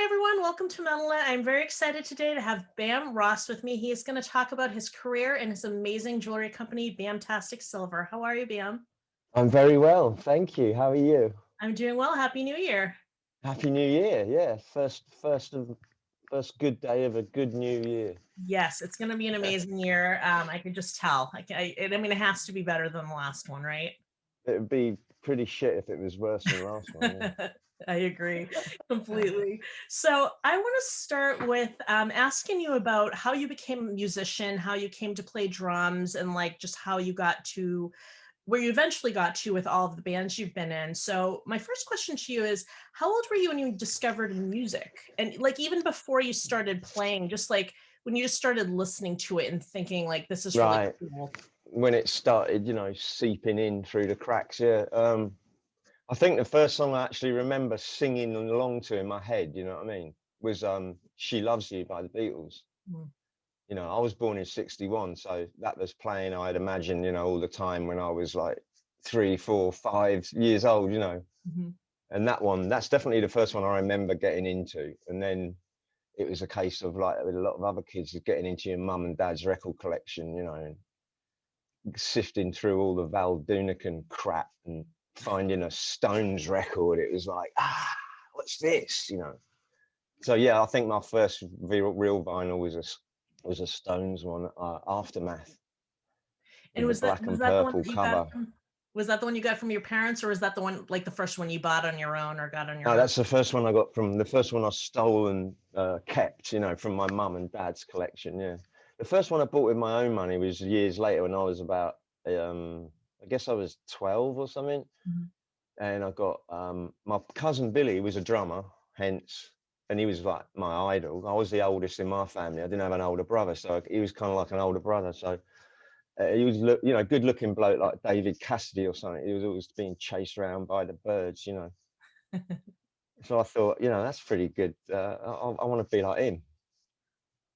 everyone, welcome to Metalnet. I'm very excited today to have Bam Ross with me. He is going to talk about his career and his amazing jewelry company, Bamtastic Silver. How are you, Bam? I'm very well, thank you. How are you? I'm doing well. Happy New Year. Happy New Year. Yeah, first good day of a good new year. Yes, it's going to be an amazing year. I can just tell. I mean, it has to be better than the last one, right? It would be pretty shit if it was worse than the last one. I agree completely. So I want to start with asking you about how you became a musician, how you came to play drums, and like just how you got to where you eventually got to with all of the bands you've been in. So my first question to you is, how old were you when you discovered music? And like even before you started playing, just like when you just started listening to it and thinking like this is really Right. cool. When it started, seeping in through the cracks. Yeah. I think the first song I actually remember singing along to in my head, you know what I mean, was "She Loves You" by the Beatles. Mm. I was born in '61, so that was playing, I'd imagine, all the time when I was like 3, 4, 5 years old, Mhm. And that's definitely the first one I remember getting into. And then it was a case of like with a lot of other kids getting into your mum and dad's record collection, and sifting through all the Val Doonican crap and finding a Stones record. It was like, what's this? So yeah, I think my first real vinyl was a Stones one, Aftermath, And with the was that black was and that the one purple that you got cover. from was that the one you got from your parents, or was that the one like the first one you bought on your own or got on No, your own? that's the first one I got from the first one I stole and kept, from my mum and dad's collection. Yeah, the first one I bought with my own money was years later when I was about, I guess I was 12 or something, Mhm. and I got my cousin Billy was a drummer, hence, and he was like my idol. I was the oldest in my family. I didn't have an older brother, so he was kind of like an older brother. So he was, good looking bloke like David Cassidy or something. He was always being chased around by the birds. So I thought, that's pretty good. I want to be like him.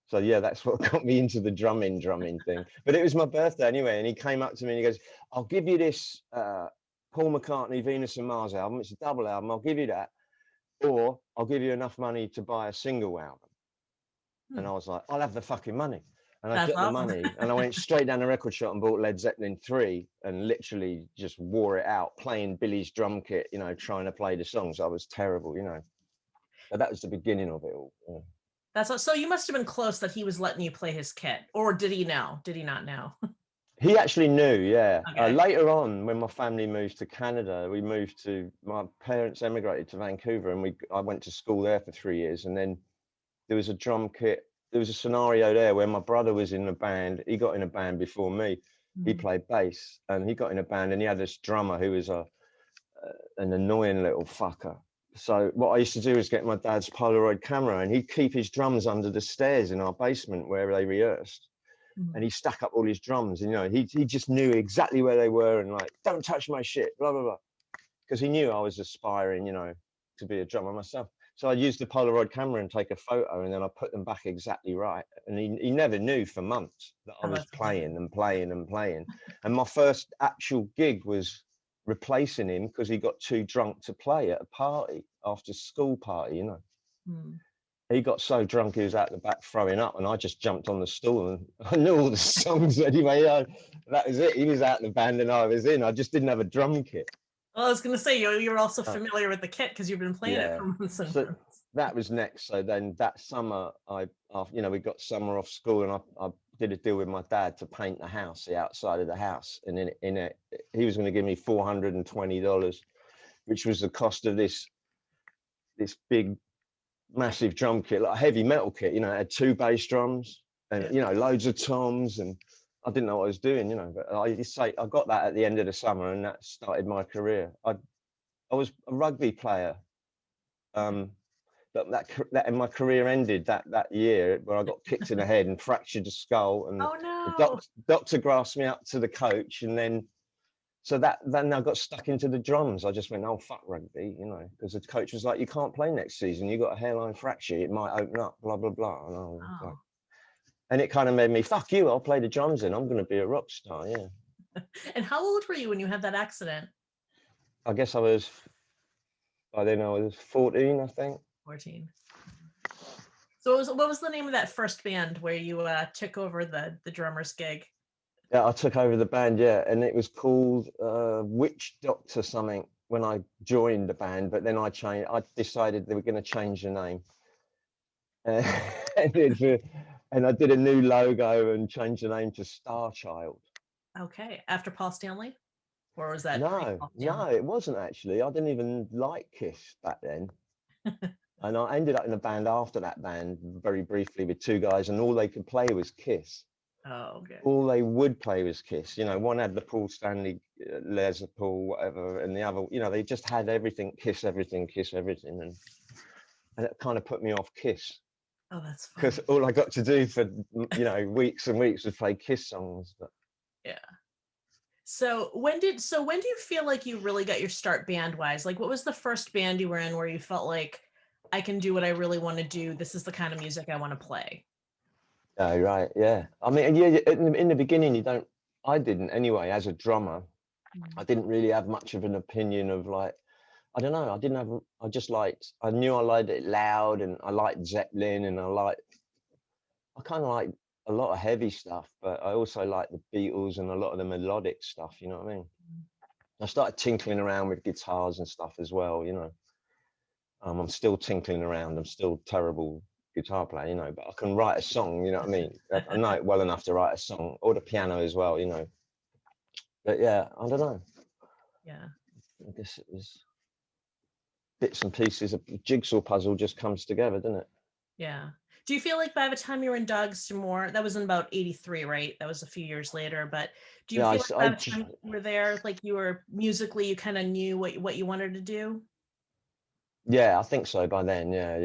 So yeah, that's what got me into the drumming thing. But it was my birthday anyway, and he came up to me and he goes, "I'll give you this Paul McCartney Venus and Mars album. It's a double album. I'll give you that, or I'll give you enough money to buy a single album." Hmm. And I was like, "I'll have the fucking money." And I That's got the awesome. money, and I went straight down the record shop and bought Led Zeppelin 3, and literally just wore it out playing Billy's drum kit, trying to play the songs. I was terrible. But that was the beginning of it all. Yeah. So you must have been close that he was letting you play his kit, or did he know? Did he not know? He actually knew, yeah. Okay. Later on, when my family moved to Canada, my parents emigrated to Vancouver, and I went to school there for 3 years. And then there was a drum kit. There was a scenario there where my brother was in a band. He got in a band before me. He Mhm. played bass, and he got in a band, and he had this drummer who was an annoying little fucker. So what I used to do is get my dad's Polaroid camera, and he'd keep his drums under the stairs in our basement where they rehearsed, Mhm. and he stuck up all his drums, and he just knew exactly where they were, and like, don't touch my shit, blah blah blah, because he knew I was aspiring, to be a drummer myself. So I used the Polaroid camera and take a photo, and then I put them back exactly right. And he never knew for months that I Oh, was that's amazing. playing and playing and playing. And my first actual gig was replacing him because he got too drunk to play at a party, after school party. Hmm. He got so drunk he was out the back throwing up, and I just jumped on the stool, and I knew all the songs anyway. That was it. He was out the band and I was in. I just didn't have a drum kit. Well, I was going to say you're also Uh, familiar with the kit because you've been playing it yeah. for months and So months. that was next. So then that summer, we got summer off school, and I did a deal with my dad to paint the outside of the house, and in it, he was going to give me $420, which was the cost of this big massive drum kit, like a heavy metal kit. It had two bass drums and Yeah. loads of toms, and I didn't know what I was doing. But I got that at the end of the summer, and that started my career. I was a rugby player, but that and my career ended that year when I got kicked in the head and fractured the skull, and Oh the no. doctor grasped me up to the coach, and then I got stuck into the drums. I just went, oh fuck rugby, because the coach was like, you can't play next season. You got a hairline fracture. It might open up. Blah blah blah. And I was like, Oh. and it kind of made me, fuck you. I'll play the drums. Then I'm going to be a rock star. Yeah. And how old were you when you had that accident? I guess by then I was 14, I think. 14. So what was the name of that first band where you took over the drummer's gig? Yeah, I took over the band, yeah, and it was called Witch Doctor something when I joined the band, but then I decided they were going to change the name. and, and I did a new logo and changed the name to Star Child. Okay, after Paul Stanley? Or was that pre-Paul No, Stanley? it wasn't actually. I didn't even like Kiss back then. And I ended up in a band after that band very briefly with two guys, and all they could play was Kiss. Oh, okay. All they would play was Kiss. You know, one had the Paul Stanley, Les Paul, whatever, and the other, you know, they just had everything, Kiss everything, Kiss everything, and it kind of put me off Kiss. Oh, that's funny. Because all I got to do for, you know, weeks and weeks was play Kiss songs. But yeah. So when do you feel like you really got your start band wise? Like, what was the first band you were in where you felt like, I can do what I really want to do? This is the kind of music I want to play. oh, right, yeah. I mean, yeah, in the beginning, I didn't anyway, as a drummer, I didn't really have much of an opinion of like, I don't know, I knew I liked it loud, and I liked Zeppelin, and I kind of like a lot of heavy stuff, but I also like the Beatles and a lot of the melodic stuff, you know what I mean? I started tinkling around with guitars and stuff as well, you know. I'm still tinkling around, I'm still terrible guitar player, you know, but I can write a song, you know what I mean? I know it well enough to write a song, or the piano as well, you know. But yeah, I don't know. Yeah. I guess it was bits and pieces, a jigsaw puzzle just comes together, doesn't it? Yeah. Do you feel like by the time you were in Dogs to More, that was in about 83, right? That was a few years later, but do you Yeah, feel like by the time you were there, like you were musically, you kind of knew what you wanted to do? yeah, I think so by then. Yeah.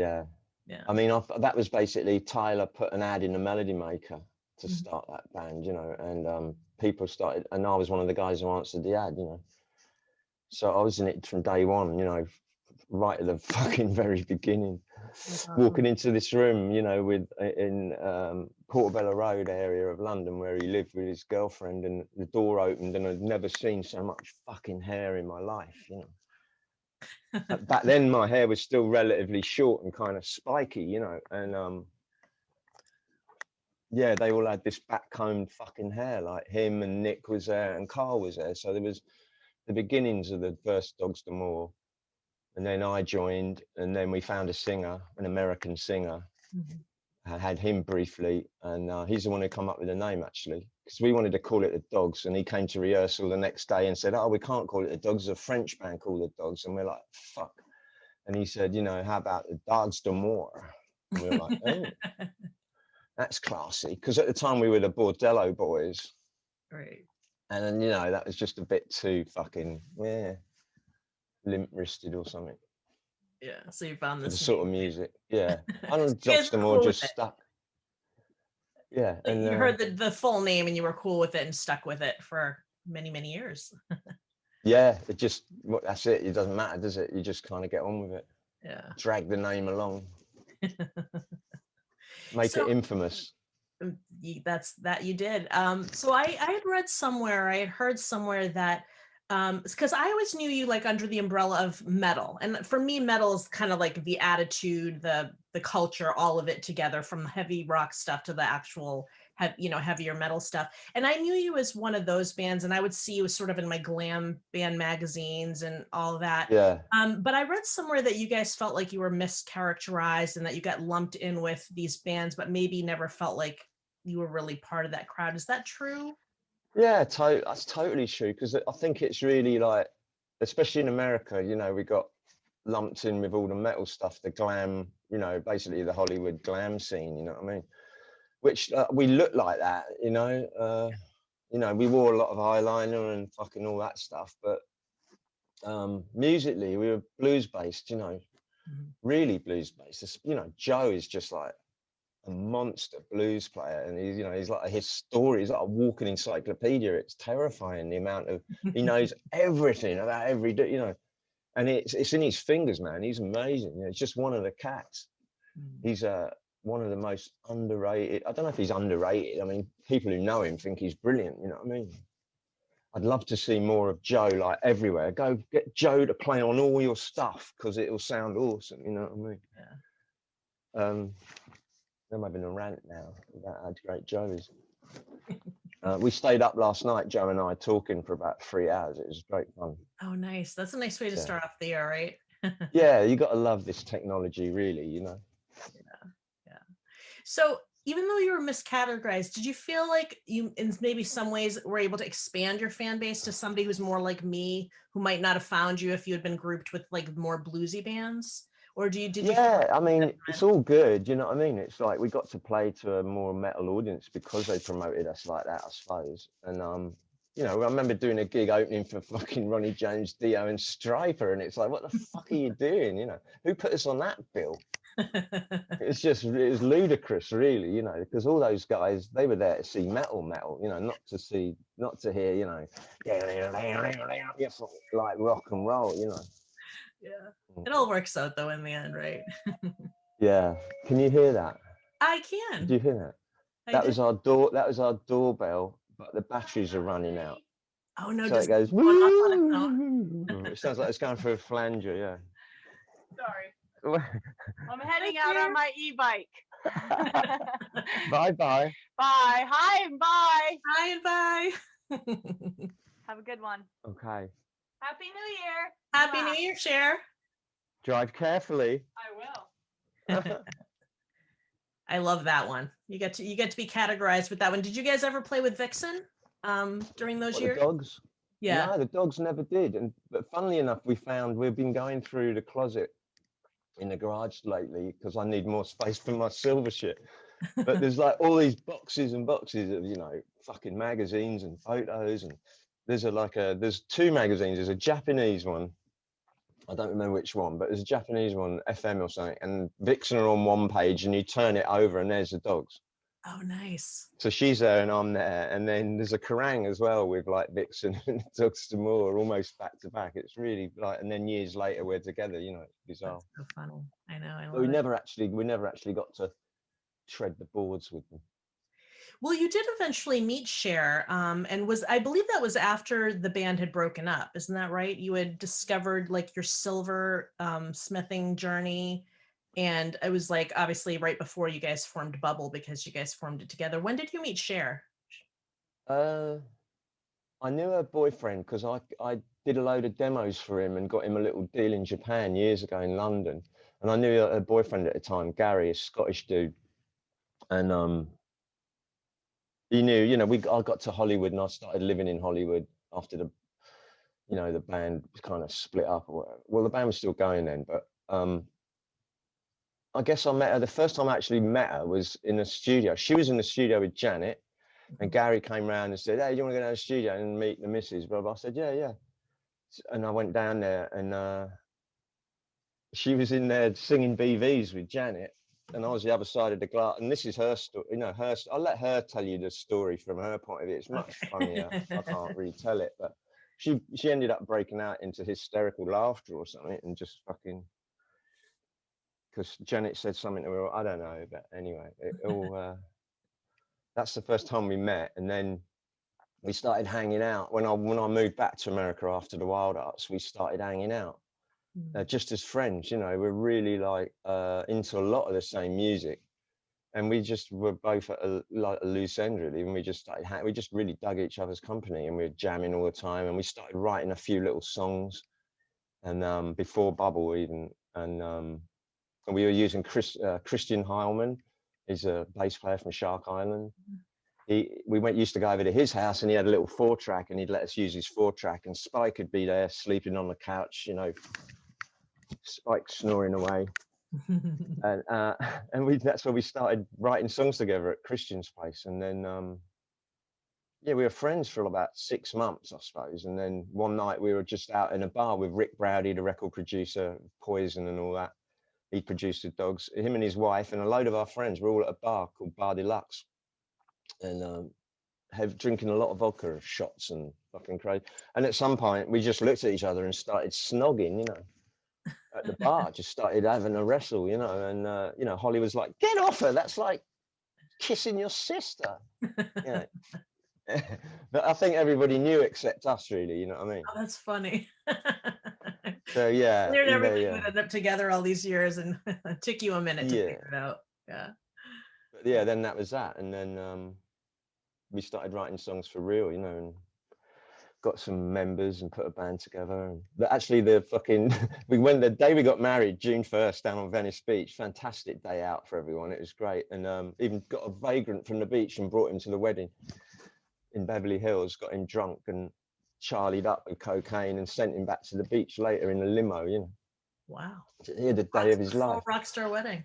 Yeah. I mean, that was basically Tyler put an ad in the Melody Maker to Mhm. start that band, you know, and people started, and I was one of the guys who answered the ad, you know. So I was in it from day one, you know, right at the fucking very beginning. That's awesome. Walking into this room, you know, in Portobello Road area of London, where he lived with his girlfriend, and the door opened, and I'd never seen so much fucking hair in my life, you know. Back then my hair was still relatively short and kind of spiky, you know, and yeah, they all had this backcombed fucking hair. Like him and Nick was there and Carl was there, so there was the beginnings of the first Dogs to More. And then I joined, and then we found a singer, an American singer. Mhm. I had him briefly, and he's the one who come up with the name, actually, because we wanted to call it the Dogs, and he came to rehearsal the next day and said, oh, we can't call it the Dogs, there's a French band called the Dogs. And we're like, fuck. And he said, you know, how about the Dogs to More? And we were like, oh, that's classy. Because at the time we were the Bordello Boys. Right. And then, you know, that was just a bit too fucking, yeah, limp-wristed or something. Yeah. So you found For the this sort name. of music. Yeah. I So don't you Dogs guys to were More cool with just it. stuck. Yeah. Like, And you heard the full name and you were cool with it and stuck with it for many, many years. yeah, that's it. It doesn't matter, does it? You just kind of get on with it. Yeah. Drag the name along. Make it So infamous. that's that you did. So I had read somewhere, I had heard somewhere that because I always knew you like under the umbrella of metal, and for me metal is kind of like the attitude, the culture, all of it together, from heavy rock stuff to the actual heavier metal stuff. And I knew you as one of those bands, and I would see you sort of in my glam band magazines and all that. Yeah. But I read somewhere that you guys felt like you were mischaracterized and that you got lumped in with these bands, but maybe never felt like you were really part of that crowd. Is that true? Yeah, that's totally true. Because I think it's really like, especially in America, you know, we got lumped in with all the metal stuff, the glam, you know, basically the Hollywood glam scene, you know what I mean? Which we look like that, you know. We wore a lot of eyeliner and fucking all that stuff, but musically we were blues based, you know, Mhm. really blues based. You know, Joe is just like a monster blues player, and he's like a historian. He's like a walking encyclopedia. It's terrifying the amount of he knows everything about every day, you know, and it's in his fingers, man. He's amazing. You know, it's just one of the cats. Mhm. He's one of the most underrated. I don't know if he's underrated. I mean, people who know him think he's brilliant. You know what I mean? I'd love to see more of Joe, like everywhere. Go get Joe to play on all your stuff because it'll sound awesome. You know what I mean? Yeah. Um, I'm having a rant now about how great Joe is. We stayed up last night, Joe and I, talking for about 3 hours. It was great fun. Oh, nice. That's a nice way to Yeah. start off the year, right? Yeah, you got to love this technology, really, you know. Yeah. So even though you were miscategorized, did you feel like you, in maybe some ways, were able to expand your fan base to somebody who's more like me, who might not have found you if you had been grouped with like more bluesy bands? Or did you feel Yeah, I mean, it's different? all good, you know what I mean? It's like we got to play to a more metal audience because they promoted us like that, I suppose. And you know, I remember doing a gig opening for fucking Ronnie James Dio and Striper, and it's like, what the fuck are you doing? You know, who put us on that bill? It's just, it was ludicrous, really, you know, because all those guys, they were there to see metal, you know, not to hear, you know, like rock and roll, you know. Yeah. It all works out though in the end, right? Yeah. Can you hear that? I Did can. you hear that? I That did. was our door. That was our doorbell, but the batteries are running out, Oh no, so does it it goes. go off on its own? It sounds like it's going through a flanger. Sorry. I'm heading out on my e-bike. Bye bye. Bye. Hi and bye. Bye and bye. Have a good one. Okay. Happy New Year. Happy New Year, Cher. Drive carefully. I will. I love that one. You get to be categorized with that one. Did you guys ever play with Vixen during those What, years? the dogs? Yeah. No, the dogs never did. But funnily enough, we've been going through the closet in the garage lately because I need more space for my silver shit. But there's like all these boxes and boxes of, you know, fucking magazines and photos, and there's 2 magazines. There's a Japanese one, I don't remember which one, but there's a Japanese one, FM or something, and Vixen are on one page, and you turn it over, and there's the dogs. Oh, nice. So she's there, and I'm there, and then there's a Kerrang as well with like Vixen and Dogs to More, almost back to back. It's really like, and then years later we're together. You know, it's bizarre. That's so funny. I know. I But love it. we never actually got to tread the boards with them. Well, you did eventually meet Cher, and I believe that was after the band had broken up. Isn't that right? You had discovered like your silver smithing journey, and it was like obviously right before you guys formed Bubble because you guys formed it together. When did you meet Cher? I knew her boyfriend because I did a load of demos for him and got him a little deal in Japan years ago in London. And I knew her boyfriend at the time, Gary, a Scottish dude. And he knew, you know, I got to Hollywood and I started living in Hollywood after the band kind of split up or whatever. Well, the band was still going then, but I guess I met her. The first time I actually met her was in a studio. She was in the studio with Janet, and Gary came round and said, "Hey, do you want to go down to the studio and meet the missus?" Blah, blah. I said, "Yeah." And I went down there, and she was in there singing BVs with Janet, and I was the other side of the glass. And this is her story, you know. I'll let her tell you the story from her point of view. It's much funnier. I can't really tell it, but she ended up breaking out into hysterical laughter or something, and just fucking, because Janet said something to her. I don't know, but anyway, that's the first time we met, and then we started hanging out when I moved back to America after the Wild Arts. We started hanging out just as friends. You know, we're really like into a lot of the same music, and we just were both at a loose end really. And we just we just really dug each other's company, and we were jamming all the time. And we started writing a few little songs, and before Bubble even, and we were using Christian Heilman. He's a bass player from Shark Island. Used to go over to his house, and he had a little 4-track, and he'd let us use his 4-track, and Spike would be there sleeping on the couch, you know, Spike snoring away. And that's where we started writing songs together at Christian's place. And then we were friends for about 6 months, I suppose. And then one night we were just out in a bar with Rick Browdy, the record producer, Poison and all that. He produced the Dogs. Him and his wife and a load of our friends were all at a bar called Bar Deluxe, and drinking a lot of vodka, shots, and fucking crazy. And at some point, we just looked at each other and started snogging, you know, at the bar. Just started having a wrestle, you know. And you know, Holly was like, "Get off her! That's like kissing your sister." Yeah. But I think everybody knew except us, really. You know what I mean? Oh, that's funny. So yeah, Cleared everybody yeah. would end up together all these years, and it took you a minute to figure it out. Yeah. But yeah, then that was that, and then we started writing songs for real, you know, and got some members and put a band together. And but actually, the fucking we went the day we got married, June 1st, down on Venice Beach. Fantastic day out for everyone. It was great, and even got a vagrant from the beach and brought him to the wedding in Beverly Hills. Got him drunk and charlied up with cocaine and sent him back to the beach later in a limo. You know, Wow. he had the day of his life. Rockstar wedding.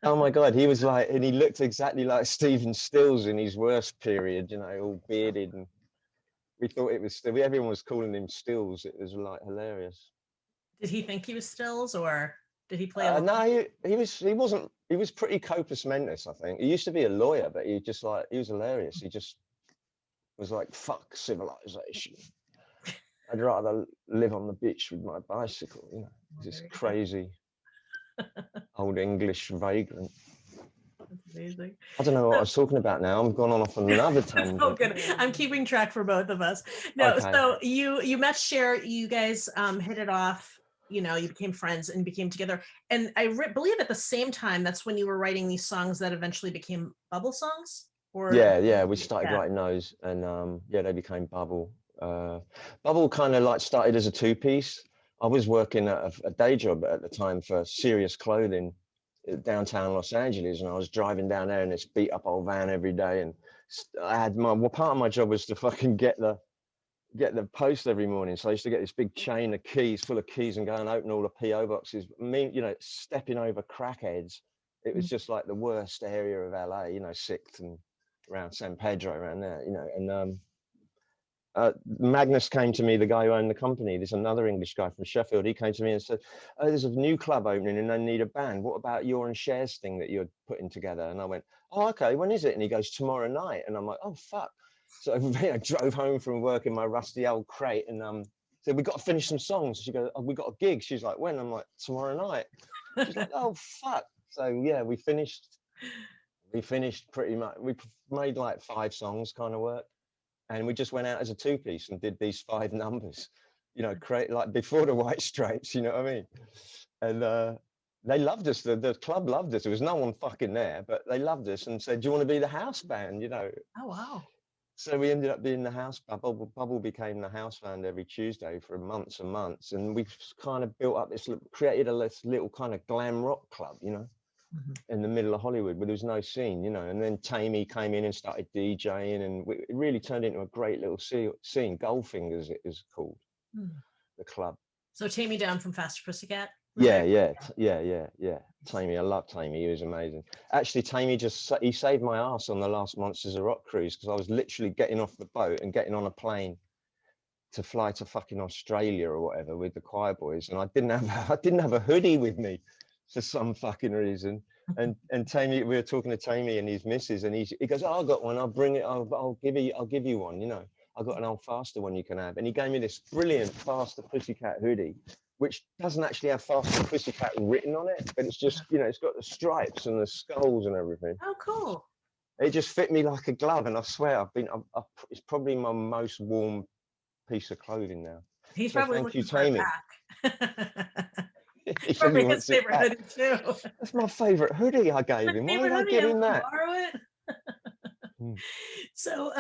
Oh my God, he was like, and he looked exactly like Stephen Stills in his worst period. You know, all bearded, and we thought it was still. Everyone was calling him Stills. It was like hilarious. Did he think he was Stills, or did he play? No, he wasn't. He was pretty Copus Mentis, I think. He used to be a lawyer, but he was hilarious. He just was like, fuck civilization. I'd rather live on the beach with my bicycle, you know, this crazy old English vagrant. That's amazing. I don't know what I was talking about now. I'm gone off on another tangent. Oh, good. I'm keeping track for both of us. No, Okay. so you met Cher, you guys hit it off, you know, you became friends and became together. And I believe at the same time, that's when you were writing these songs that eventually became Bubble songs? Or Yeah, we started writing those, and yeah, they became Bubble. Bubble kind of like started as a two-piece. I was working at a day job at the time for Serious Clothing downtown Los Angeles, and I was driving down there in this beat up old van every day, and I had part of my job was to fucking get the post every morning. So I used to get this big chain of keys, full of keys, and go and open all the PO boxes. You know, stepping over crackheads. It was just like the worst area of LA, you know, 6th and around San Pedro, around there, you know. And Magnus came to me, the guy who owned the company. There's another English guy from Sheffield. He came to me and said, "Oh, there's a new club opening and they need a band. What about your and Cher's thing that you're putting together?" And I went, "Oh, okay, when is it?" And he goes, "Tomorrow night." And I'm like, "Oh, fuck." So I drove home from work in my rusty old crate and said, "We've got to finish some songs." She goes, "Oh, we got a gig." She's like, "When?" I'm like, "Tomorrow night." She's like, "Oh, fuck." So yeah, we finished pretty much. We made like 5 songs kind of work. And we just went out as a two-piece and did these 5 numbers, you know, create like before the White Stripes, you know what I mean? And they loved us. The club loved us. There was no one fucking there, but they loved us and said, "Do you want to be the house band?" You know. Oh wow. So we ended up being the house band. Bubble became the house band every Tuesday for months and months, and we kind of built up created a little kind of glam rock club, you know. In the middle of Hollywood, but there was no scene, you know. And then Tammy came in and started DJing, and it really turned into a great little scene. Goldfingers, it is called, the club. So Tammy Down from Faster Pussycat? Yeah. Tammy, I love Tammy. He was amazing. Actually, Tammy he saved my ass on the last Monsters of Rock cruise, because I was literally getting off the boat and getting on a plane to fly to fucking Australia or whatever with the choir boys, and I didn't have a hoodie with me for some fucking reason. And Tammy, we were talking to Tammy and his missus, and he goes, "Oh, I got one. I'll bring it. I'll give you one. You know, I got an old Faster one you can have." And he gave me this brilliant Faster Pussycat hoodie, which doesn't actually have Faster Pussycat written on it, but it's just, you know, it's got the stripes and the skulls and everything. Oh, cool. It just fit me like a glove, and I swear it's probably my most warm piece of clothing now. He's so probably thank you, looking for Tammy. a pack. He probably his favorite hoodie too. That's my favorite hoodie I gave him. Why did I give him that? Borrow it. So,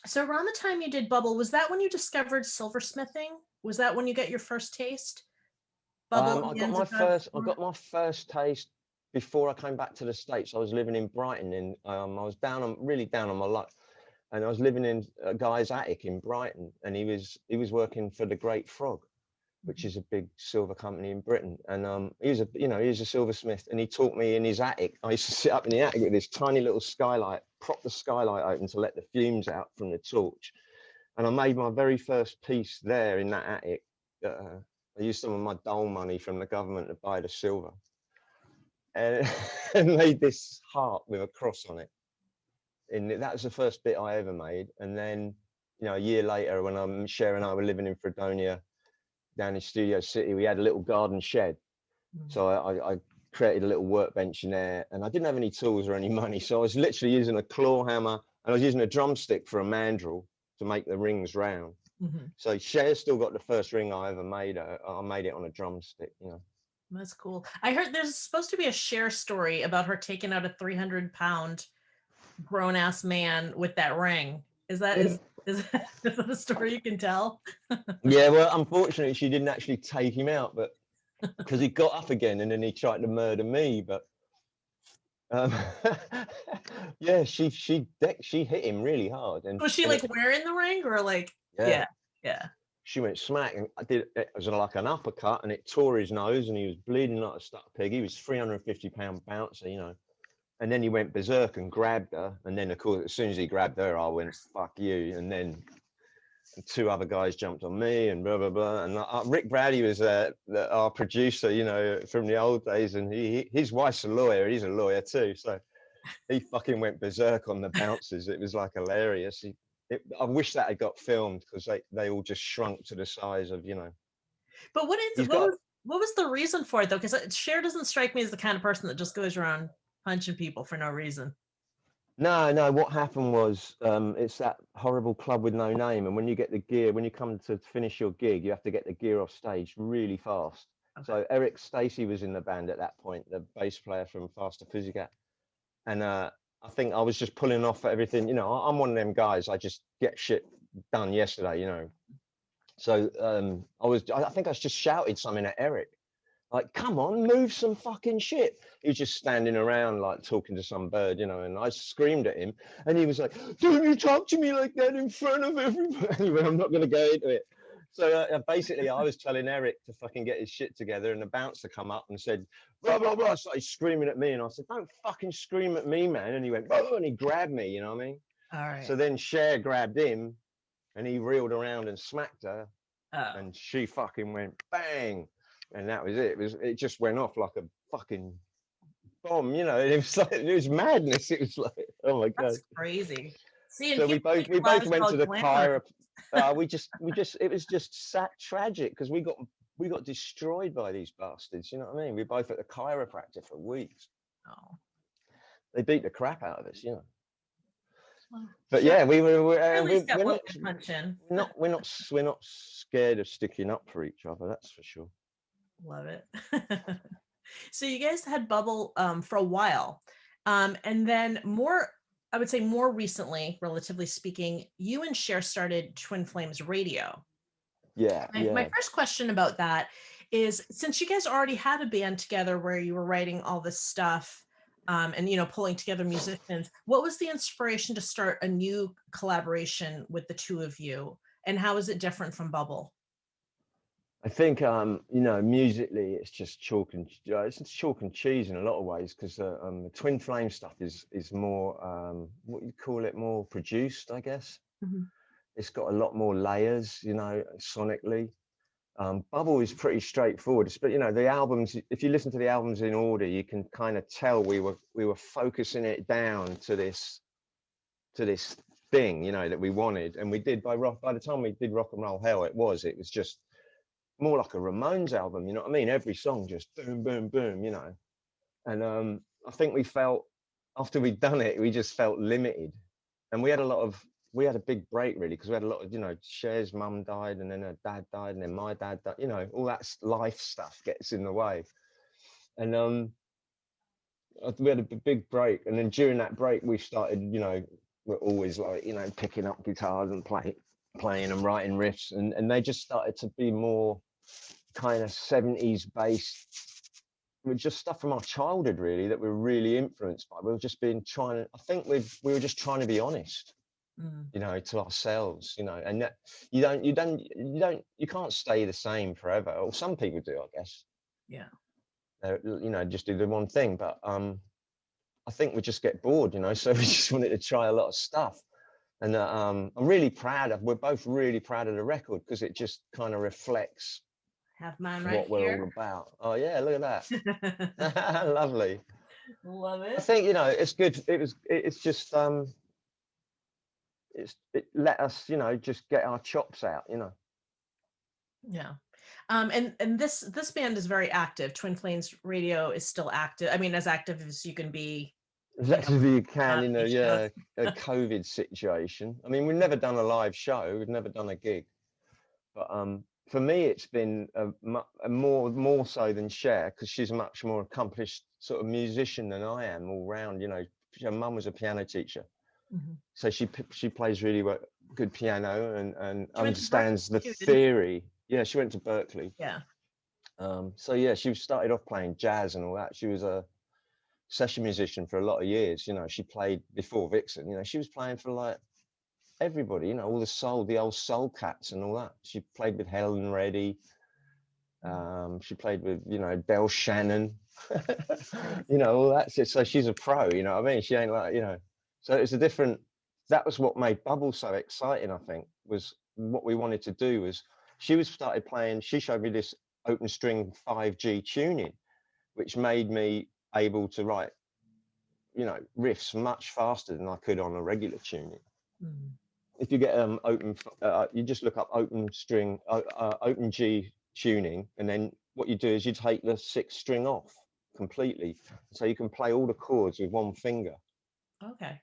so around the time you did Bubble, was that when you discovered silversmithing? Was that when you got your first taste? Bubble. I got my first taste before I came back to the States. I was living in Brighton, and I was really down on my luck, and I was living in a guy's attic in Brighton, and he was working for the Great Frog, which is a big silver company in Britain. And he was a silversmith, and he taught me in his attic. I used to sit up in the attic with this tiny little skylight, prop the skylight open to let the fumes out from the torch. And I made my very first piece there in that attic. I used some of my dole money from the government to buy the silver, and made this heart with a cross on it. And that was the first bit I ever made. And then, you know, a year later, when Cher and I were living in Fredonia, down in Studio City, we had a little garden shed. So I created a little workbench in there, and I didn't have any tools or any money. So I was literally using a claw hammer, and I was using a drumstick for a mandrel to make the rings round. So Cher still got the first ring I ever made. I made it on a drumstick, you know. That's cool. I heard there's supposed to be a Cher story about her taking out a 300-pound grown ass man with that ring. Is that is that a story you can tell? Yeah, well, unfortunately, she didn't actually take him out, but because he got up again and then he tried to murder me. But um, yeah, she hit him really hard, and Was she like wearing the ring or like? yeah, Yeah. she went smack, and it was like an uppercut, and it tore his nose, and he was bleeding like a stuck pig. He was 350-pound bouncer, you know. And then he went berserk and grabbed her, and then of course, as soon as he grabbed her, I went fuck you, and then two other guys jumped on me, and blah blah blah. And Rick Browdy was our producer, you know, from the old days, and his wife's a lawyer. He's a lawyer too, so he fucking went berserk on the bouncers. It was like hilarious. I wish that had got filmed because they all just shrunk to the size of, you know. But what was the reason for it though? Because Cher doesn't strike me as the kind of person that just goes around punching people for no reason. No. What happened was, it's that horrible club with no name, and when you get the gear, when you come to finish your gig, you have to get the gear off stage really fast. Okay. So Eric Stacey was in the band at that point, the bass player from Faster Pussycat, and I think I was just pulling off everything. You know, I'm one of them guys. I just get shit done yesterday. You know, so I think I just shouted something at Eric. Like, come on, move some fucking shit. He was just standing around, like, talking to some bird, you know, and I screamed at him, and he was like, don't you talk to me like that in front of everybody. Anyway, I'm not going to go into it. So basically, I was telling Eric to fucking get his shit together, and the bouncer come up and said, blah, blah, blah, started screaming at me, and I said, don't fucking scream at me, man. And he went, oh, and he grabbed me, you know what I mean? All right. So then Cher grabbed him, and he reeled around and smacked her, and she fucking went bang. And that was it. It just went off like a fucking bomb, you know. It was madness. It was like, oh my god, that's crazy. So we both went to the chiropractor. It was just tragic because we got destroyed by these bastards. You know what I mean? We were both at the chiropractor for weeks. Oh, they beat the crap out of us, you know. But yeah, we're not scared of sticking up for each other. That's for sure. Love it. So you guys had Bubble for a while, and then I would say more recently, relatively speaking, you and Cher started Twin Flames Radio. My first question about that is, since you guys already had a band together where you were writing all this stuff, and, you know, pulling together musicians, what was the inspiration to start a new collaboration with the two of you, and how is it different from Bubble? I think, you know, musically, it's just chalk and cheese in a lot of ways, because the Twin Flame stuff is more, what you call it, more produced, I guess. Mm-hmm. It's got a lot more layers, you know, sonically. Bubble is pretty straightforward, but you know, the albums, if you listen to the albums in order, you can kind of tell we were focusing it down to this thing, you know, that we wanted, and we did. By the time we did Rock and Roll Hell, it was just more like a Ramones album, you know what I mean? Every song just boom, boom, boom, you know. And I think we felt, after we'd done it, we just felt limited. And we had a big break, really, because we had a lot of, you know, Cher's mum died, and then her dad died, and then my dad died, you know, all that life stuff gets in the way. And we had a big break. And then during that break, we started, you know, we're always like, you know, picking up guitars and playing and writing riffs, and they just started to be more kind of 70s based, with just stuff from our childhood, really, that we're really influenced by. We were just we were just trying to be honest, you know, to ourselves, you know, and that you can't stay the same forever, or some people do, I guess. Yeah. You know, just do the one thing, but I think we just get bored, you know, so we just wanted to try a lot of stuff. And we're both really proud of the record, because it just kind of reflects what we're all about. Oh yeah, look at that. Lovely. Love it. I think, you know, it's good. It's just it let us, you know, just get our chops out, you know. Yeah. And this band is very active. Twin Flames Radio is still active. I mean, as active as you can be. As active as you can in a COVID situation. I mean, we've never done a live show. We've never done a gig. But for me, it's been a more so than Cher, because she's a much more accomplished sort of musician than I am all round. You know, her mum was a piano teacher, so she plays really good piano and understands the theory. Yeah, she went to Berkeley. Yeah. So yeah, she started off playing jazz and all that. She was a session musician for a lot of years. You know, she played before Vixen. You know, she was playing for like everybody. You know, all the old soul cats and all that. She played with Helen Reddy. She played with, you know, Del Shannon. You know, all that. So she's a pro. You know what I mean? She ain't like, you know. So it's a different. That was what made Bubble so exciting. I think was what we wanted to do was she started playing. She showed me this open string 5G tuning, which made me able to write, you know, riffs much faster than I could on a regular tuning. If you get you just look up open string, open G tuning, and then what you do is you take the 6th string off completely, so you can play all the chords with one finger. Okay.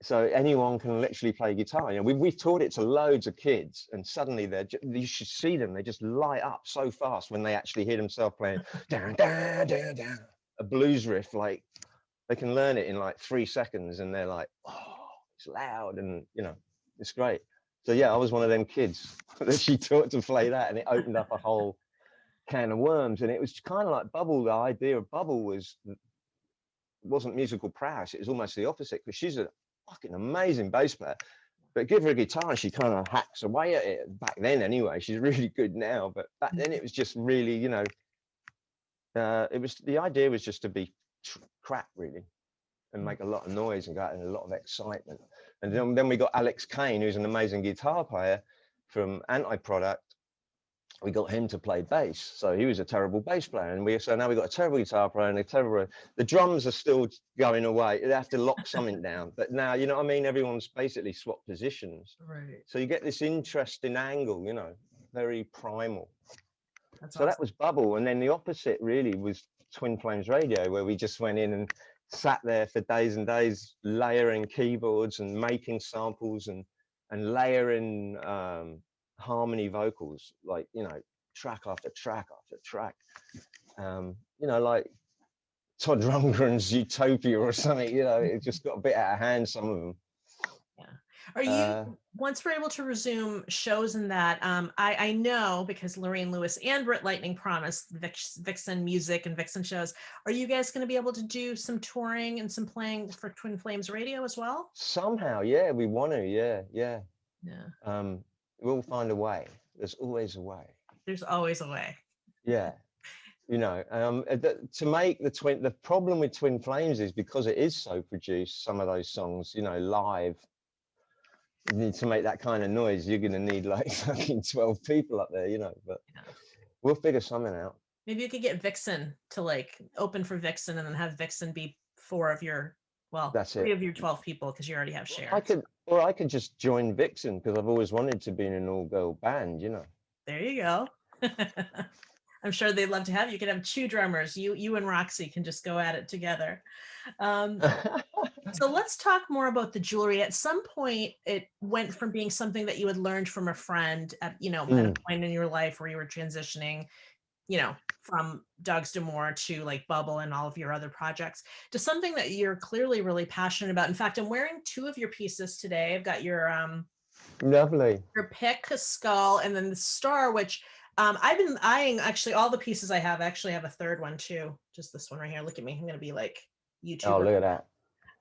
So anyone can literally play guitar. You know, we've taught it to loads of kids, and suddenly you should see them. They just light up so fast when they actually hear themselves playing down, down, down, down, a blues riff. Like they can learn it in like 3 seconds, and they're like, oh, it's loud, and you know, it's great. So yeah, I was one of them kids that she taught to play that, and it opened up a whole can of worms. And it was kind of like Bubble. The idea of Bubble wasn't musical prowess. It was almost the opposite, because she's a fucking amazing bass player, but give her a guitar and she kind of hacks away at it. Back then anyway, she's really good now, but back then it was just really, you know, the idea was just to be crap really, and make a lot of noise and get a lot of excitement. And then we got Alex Kane, who's an amazing guitar player from Anti-Product. We got him to play bass, so he was a terrible bass player, and so now we got a terrible guitar player and a terrible. The drums are still going away. They have to lock something down, but now, you know what I mean. Everyone's basically swapped positions, right? So you get this interesting angle, you know, very primal. That's so awesome. That was Bubble, and then the opposite really was Twin Flames Radio, where we just went in and sat there for days and days, layering keyboards and making samples and layering harmony vocals, like, you know, track after track after track, you know, like Todd Rundgren's Utopia or something. You know, it just got a bit out of hand, some of them. Yeah. Are you, once we're able to resume shows in that, I know because Lorraine Lewis and Britt Lightning promised Vixen music and Vixen shows, are you guys going to be able to do some touring and some playing for Twin Flames Radio as well? Somehow, yeah, we want to, yeah. We'll find a way. There's always a way. There's always a way. Yeah. You know, to make the problem with Twin Flames is because it is so produced, some of those songs, you know, live, you need to make that kind of noise, you're going to need like fucking 12 people up there, you know, but we'll figure something out. Maybe you could get Vixen to like open for Vixen and then have Vixen be 4 of your, well, that's 3 it. of your 12 people, because you already have Cher. I could just join Vixen, because I've always wanted to be in an all-girl band, you know. There you go. I'm sure they'd love to have you. You could have 2 drummers. You and Roxy can just go at it together. So let's talk more about the jewelry. At some point, it went from being something that you had learned from a friend at, you know, at a point in your life where you were transitioning, you know, from Dogs D'Amour to like Bubble and all of your other projects, to something that you're clearly really passionate about. In fact, I'm wearing 2 of your pieces today. I've got your lovely, your pick skull, and then the star, which I've been eyeing. Actually, all the pieces I have, actually have a 3rd one too, just this one right here. Look at me, I'm gonna be like YouTuber. Oh, look at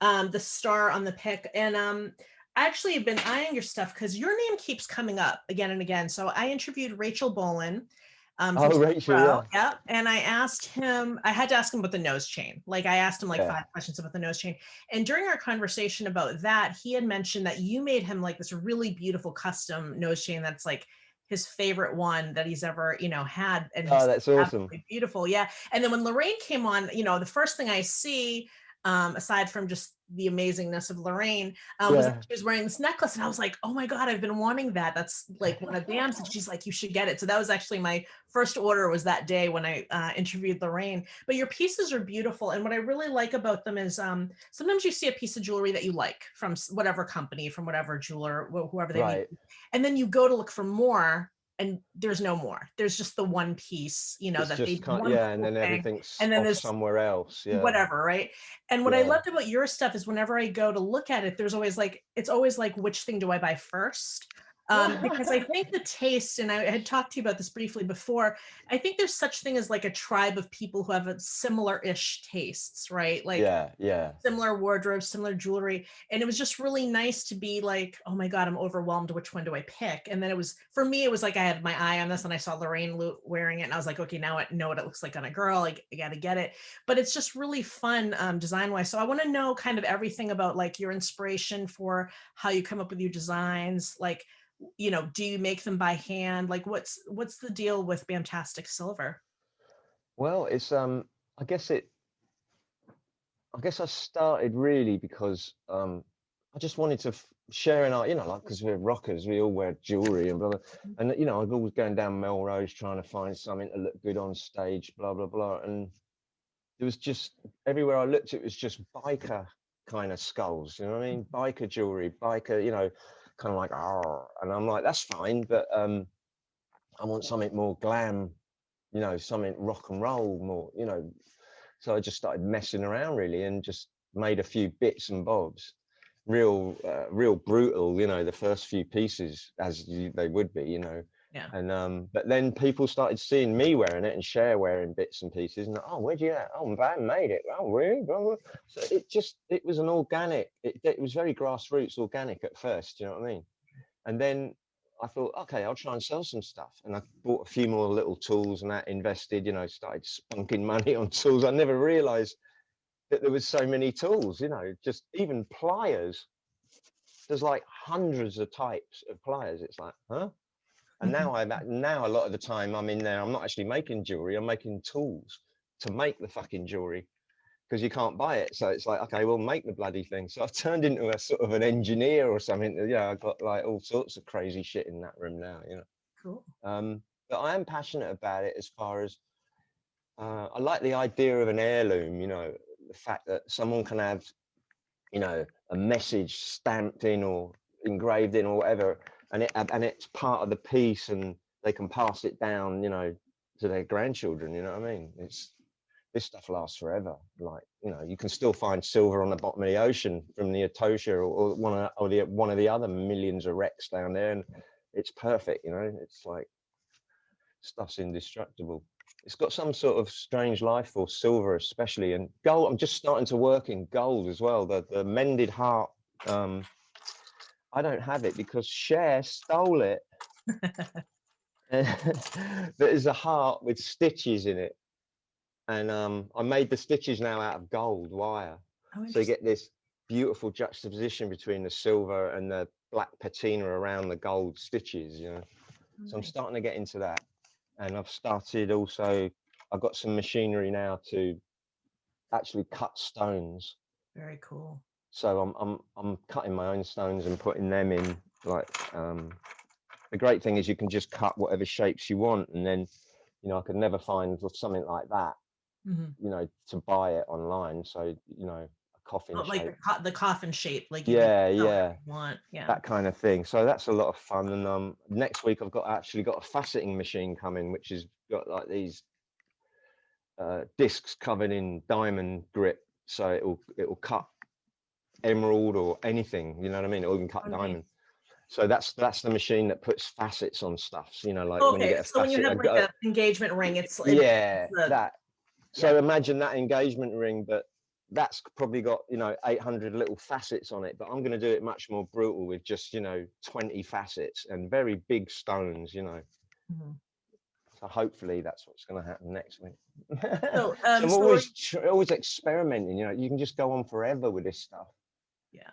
that. The star on the pick, and I actually have been eyeing your stuff because your name keeps coming up again and again. So I interviewed Rachel Bolan. Rachel, yeah. And I asked him, I had to ask him about the nose chain. Like I asked him like 5 questions about the nose chain. And during our conversation about that, he had mentioned that you made him like this really beautiful custom nose chain that's like his favorite one that he's ever, you know, had. And that's awesome. Beautiful. Yeah. And then when Lorraine came on, you know, the first thing I see, aside from just the amazingness of Lorraine, was that she was wearing this necklace, and I was like, oh my God, I've been wanting that. That's like one of Dam's, and she's like, you should get it. So that was actually my first order, was that day when I interviewed Lorraine. But your pieces are beautiful, and what I really like about them is sometimes you see a piece of jewelry that you like from whatever company, from whatever jeweler, whoever they make, and then you go to look for more, and there's no more. There's just the one piece, you know, It's that they just one yeah, and cool then thing, everything's and then off there's somewhere else. Yeah, whatever, right? And what I yeah, loved about your stuff is whenever I go to look at it, there's always like, it's always like, which thing do I buy first? Because I think the taste, and I had talked to you about this briefly before, I think there's such thing as like a tribe of people who have a similar-ish tastes, right? Like yeah, yeah. similar wardrobes, similar jewelry. And it was just really nice to be like, oh my God, I'm overwhelmed. Which one do I pick? And then it was, for me, it was like I had my eye on this and I saw Lorraine wearing it. And I was like, okay, now I know what it looks like on a girl. I got to get it. But it's just really fun design wise. So I want to know kind of everything about like your inspiration for how you come up with your designs. Like, you know, do you make them by hand? Like what's the deal with Bamtastic Silver? Well, it's I guess I started really because I just wanted to share in our, you know, like because we're rockers, we all wear jewelry and blah blah. And you know, I was always going down Melrose trying to find something to look good on stage, blah blah blah. And it was just everywhere I looked, it was just biker kind of skulls. You know what I mean? Biker jewelry, biker, you know, kind of like, "Arr." And I'm like, that's fine, but I want something more glam, you know, something rock and roll more, you know. So I just started messing around really and just made a few bits and bobs, real brutal, you know, the first few pieces they would be, you know. Yeah. And but then people started seeing me wearing it and Cher wearing bits and pieces, and oh, where'd you get? Oh, Van made it. Oh, really? So it was an organic. It was very grassroots, organic at first. You know what I mean? And then I thought, okay, I'll try and sell some stuff. And I bought a few more little tools and that invested, you know, started spunking money on tools. I never realized that there was so many tools, you know, just even pliers. There's like hundreds of types of pliers. It's like, huh? And now now a lot of the time I'm in there, I'm not actually making jewelry, I'm making tools to make the fucking jewelry because you can't buy it. So it's like, okay, we'll make the bloody thing. So I've turned into a sort of an engineer or something. Yeah, I've got like all sorts of crazy shit in that room now, you know. Cool. But I am passionate about it as far as I like the idea of an heirloom, you know, the fact that someone can have, you know, a message stamped in or engraved in or whatever, and it's part of the piece, and they can pass it down, you know, to their grandchildren. You know what I mean? This stuff lasts forever. Like, you know, you can still find silver on the bottom of the ocean from the Etosha or one of the other millions of wrecks down there, and it's perfect. You know, it's like stuff's indestructible. It's got some sort of strange life force, silver especially, and gold. I'm just starting to work in gold as well. The mended heart. I don't have it because Cher stole it. There's a heart with stitches in it, and I made the stitches now out of gold wire, so you get this beautiful juxtaposition between the silver and the black patina around the gold stitches. You know, so I'm starting to get into that. And I've started also, I've got some machinery now to actually cut stones. Very cool. So I'm cutting my own stones and putting them in. Like the great thing is you can just cut whatever shapes you want, and then, you know, I could never find something like that, you know, to buy it online. So, you know, a coffin like shape. the coffin shape, like you can want, yeah, that kind of thing. So that's a lot of fun. And next week I've actually got a faceting machine coming, which has got like these discs covered in diamond grit, so it'll cut emerald or anything, you know what I mean? It'll even cut diamond. So that's the machine that puts facets on stuff. So, you know, like when you get a so when you facet, have like an engagement ring, that. So imagine that engagement ring, but that's probably got, you know, 800 little facets on it. But I'm going to do it much more brutal with just, you know, 20 facets and very big stones, you know. So hopefully that's what's going to happen next week. So, so I'm always experimenting. You know, you can just go on forever with this stuff. Yeah.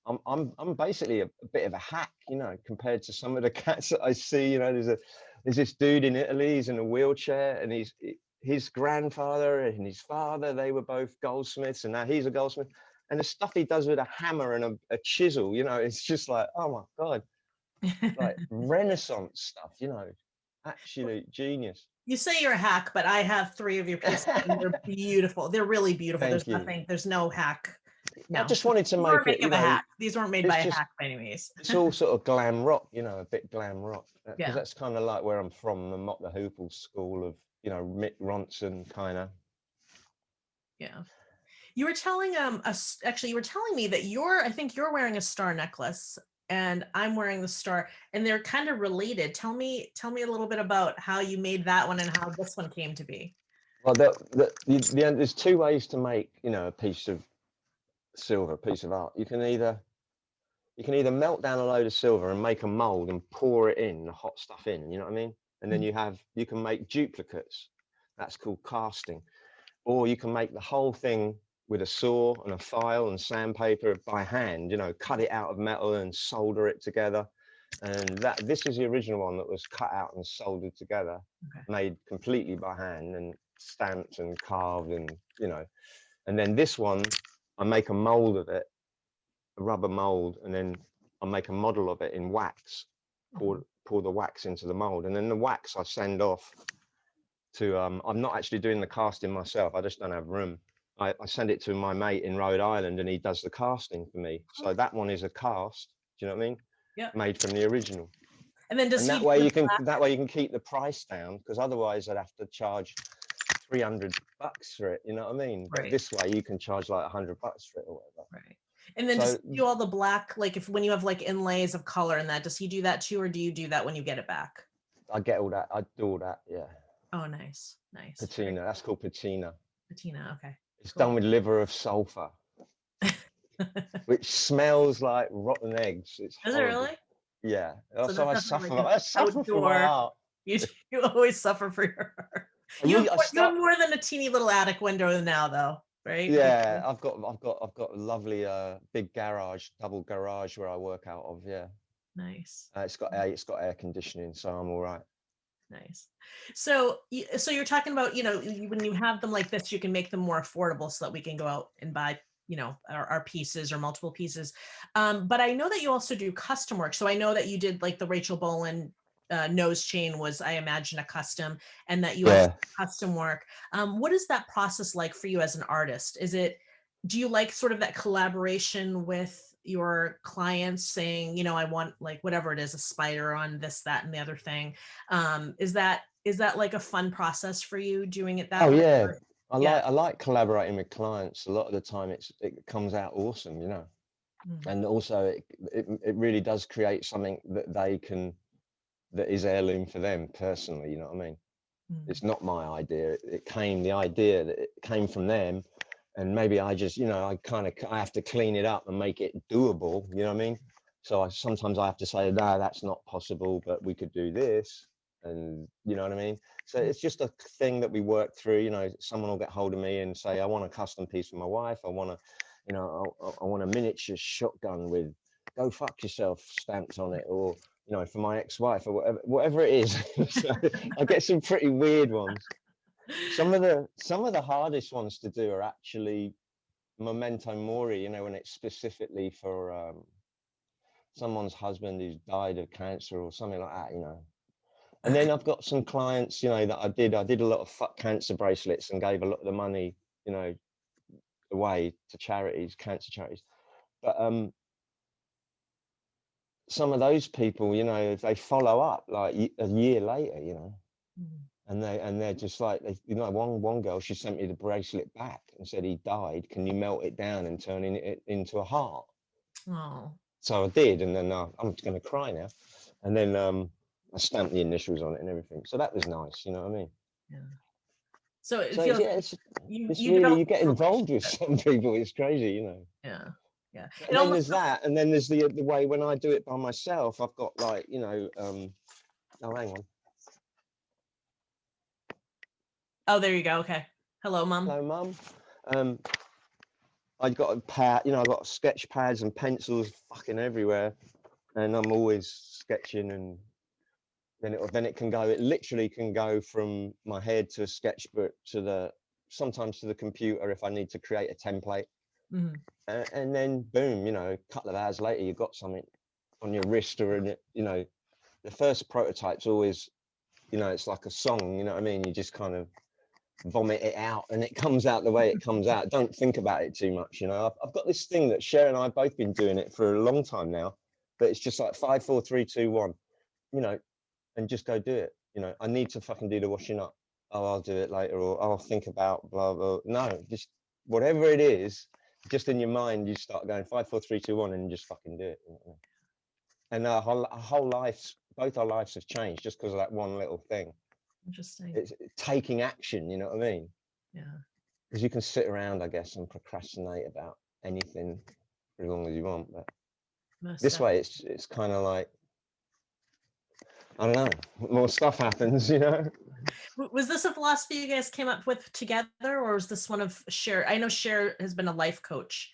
I'm basically a bit of a hack, you know, compared to some of the cats that I see. You know, there's this dude in Italy, he's in a wheelchair, and his grandfather and his father, they were both goldsmiths, and now he's a goldsmith. And the stuff he does with a hammer and a chisel, you know, it's just like, oh my God, like Renaissance stuff, you know, absolute genius. You say you're a hack, but I have 3 of your pieces and they're beautiful. They're really beautiful. Thank you. There's no hack No, I just wanted to these weren't make it, making a hack. These weren't made it's by a just, hack by any means. it's all sort of glam rock, a bit glam rock. Because Yeah. that's kind of like where I'm from, the Mott the Hoople school of, Mick Ronson kind of. Yeah. You were telling us, actually, you were telling me that I think you're wearing a star necklace and I'm wearing the star, and they're kind of related. Tell me a little bit about how you made that one and how this one came to be. Well, there's two ways to make, a piece of silver, a piece of art. You can either melt down a load of silver and make a mold and pour it in, the hot stuff in, you know what I mean? And then you can make duplicates. That's called casting. Or you can make the whole thing with a saw and a file and sandpaper by hand, cut it out of metal and solder it together. And this is the original one that was cut out and soldered together, made completely by hand and stamped and carved and, and then this one, I make a mold of it, a rubber mold, and then I make a model of it in wax, pour the wax into the mold. And then the wax I send off to, I'm not actually doing the casting myself. I just don't have room. I send it to my mate in Rhode Island and he does the casting for me. So that one is a cast, do you know what I mean? Yeah. Made from the original. And then that way you can keep the price down, because otherwise I'd have to charge $300 for it, you know what I mean? But this way you can charge like $100 for it or whatever. Right. And then does he do all the black, like when you have like inlays of color and that, does he do that too, or do you do that when you get it back? I get all that. I do all that, yeah. Oh, nice. Patina, that's called patina. Patina, okay. It's done with liver of sulfur, which smells like rotten eggs. It's Is it really? Yeah. So I suffer from my art. You always suffer for your art. You have more than a teeny little attic window now, though, right? Yeah, I've got a lovely big garage, double garage where I work out of. Yeah. Nice. It's got air conditioning, so I'm all right. Nice. So you're talking about, when you have them like this, you can make them more affordable so that we can go out and buy, our pieces or multiple pieces. But I know that you also do custom work. So I know that you did like the Rachel Bolan nose chain was, I imagine, a custom, and that you also do custom work. What is that process like for you as an artist? Do you like sort of that collaboration with your clients saying, I want like whatever it is, a spider on this, that, and the other thing? Is that like a fun process for you doing it that way? Yeah. I like collaborating with clients. A lot of the time it comes out awesome, and also it really does create something that is heirloom for them personally, you know what I mean? It's not my idea. The idea that it came from them, and maybe I just, I have to clean it up and make it doable, you know what I mean? So sometimes I have to say, no, that's not possible, but we could do this, and you know what I mean? So it's just a thing that we work through. Someone will get hold of me and say, I want a custom piece for my wife. I want I want a miniature shotgun with "Go fuck yourself" stamped on it, or for my ex-wife, or whatever it is. So I get some pretty weird ones. Some of the hardest ones to do are actually memento mori, when it's specifically for someone's husband who's died of cancer or something like that, And then I've got some clients, that I did a lot of fuck cancer bracelets and gave a lot of the money, away to cancer charities. But some of those people, they follow up like a year later, and they're just like, one girl, she sent me the bracelet back and said, he died. Can you melt it down and turn it into a heart? Oh. So I did, and then I'm going to cry now. And then I stamped the initials on it and everything. So that was nice, you know what I mean? Yeah. So it feels you get involved with some people. It's crazy, Yeah. Yeah. And then there's that, and then there's the way when I do it by myself. I've got like, oh, hang on. Oh, there you go. Okay. Hello, Mum. Hello, Mum. I've got a pad, I've got sketch pads and pencils fucking everywhere, and I'm always sketching, and then it can go. It literally can go from my head to a sketchbook sometimes to the computer if I need to create a template, and then boom, a couple of hours later you've got something on your wrist or in it. The first prototype's always, it's like a song. You know what I mean? You just kind of vomit it out, and it comes out the way it comes out. Don't think about it too much, you know. I've got this thing that Cher and I have both been doing it for a long time now, but it's just like 5, 4, 3, 2, 1, you know, and just go do it. You know, I need to fucking do the washing up. Oh, I'll do it later, or I'll think about blah blah. No, just whatever it is, just in your mind, you start going 5, 4, 3, 2, 1, and you just fucking do it. You know? And our whole lives, both our lives have changed just because of that one little thing. Interesting. It's taking action, you know what I mean? Yeah. Because you can sit around, I guess, and procrastinate about anything for as long as you want. But this way, it's kind of like, I don't know, more stuff happens, you know? Was this a philosophy you guys came up with together, or was this one of Cher? I know Cher has been a life coach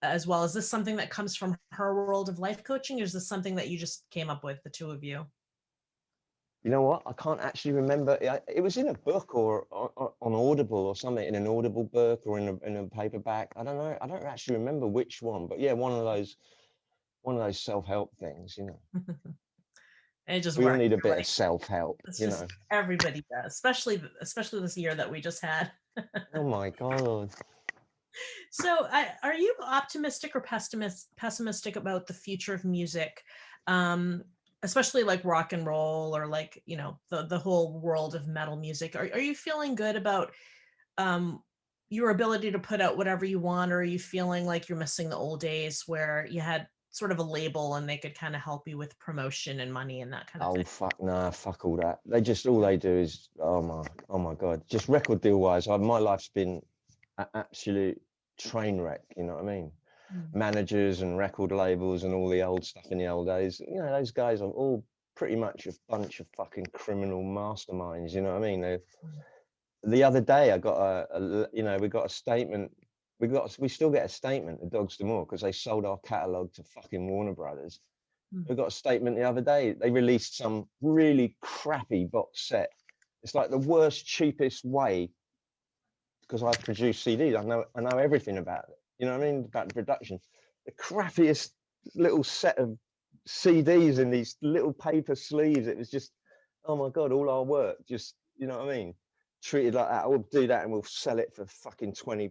as well. Is this something that comes from her world of life coaching, or is this something that you just came up with, the two of you? You know what? I can't actually remember. It was in a book or on Audible or something, in an Audible book or in a paperback. I don't know. I don't actually remember which one, but yeah, one of those self-help things, you know. And it just We all works. need a bit of self-help, you know. Everybody does, especially this year that we just had. Oh my God. So are you optimistic or pessimistic about the future of music? Especially like rock and roll, or like, you know, the whole world of metal music. Are you feeling good about your ability to put out whatever you want, or are you feeling like you're missing the old days where you had sort of a label and they could kind of help you with promotion and money and that kind of thing? Oh fuck, nah, fuck all that. All they do is, oh my God, just record deal wise. My life's been an absolute train wreck. You know what I mean? Managers and record labels and all the old stuff in the old days. You know, those guys are all pretty much a bunch of fucking criminal masterminds. You know what I mean? The other day, I got we got a statement. We still get a statement at Dogs to More because they sold our catalogue to fucking Warner Brothers. We got a statement the other day. They released some really crappy box set. It's like the worst, cheapest way, because I produce CDs. I know everything about it. You know what I mean? About the production. The crappiest little set of CDs in these little paper sleeves. It was just, oh my God, all our work. Just, you know what I mean? Treated like that. We'll do that and we'll sell it for fucking $20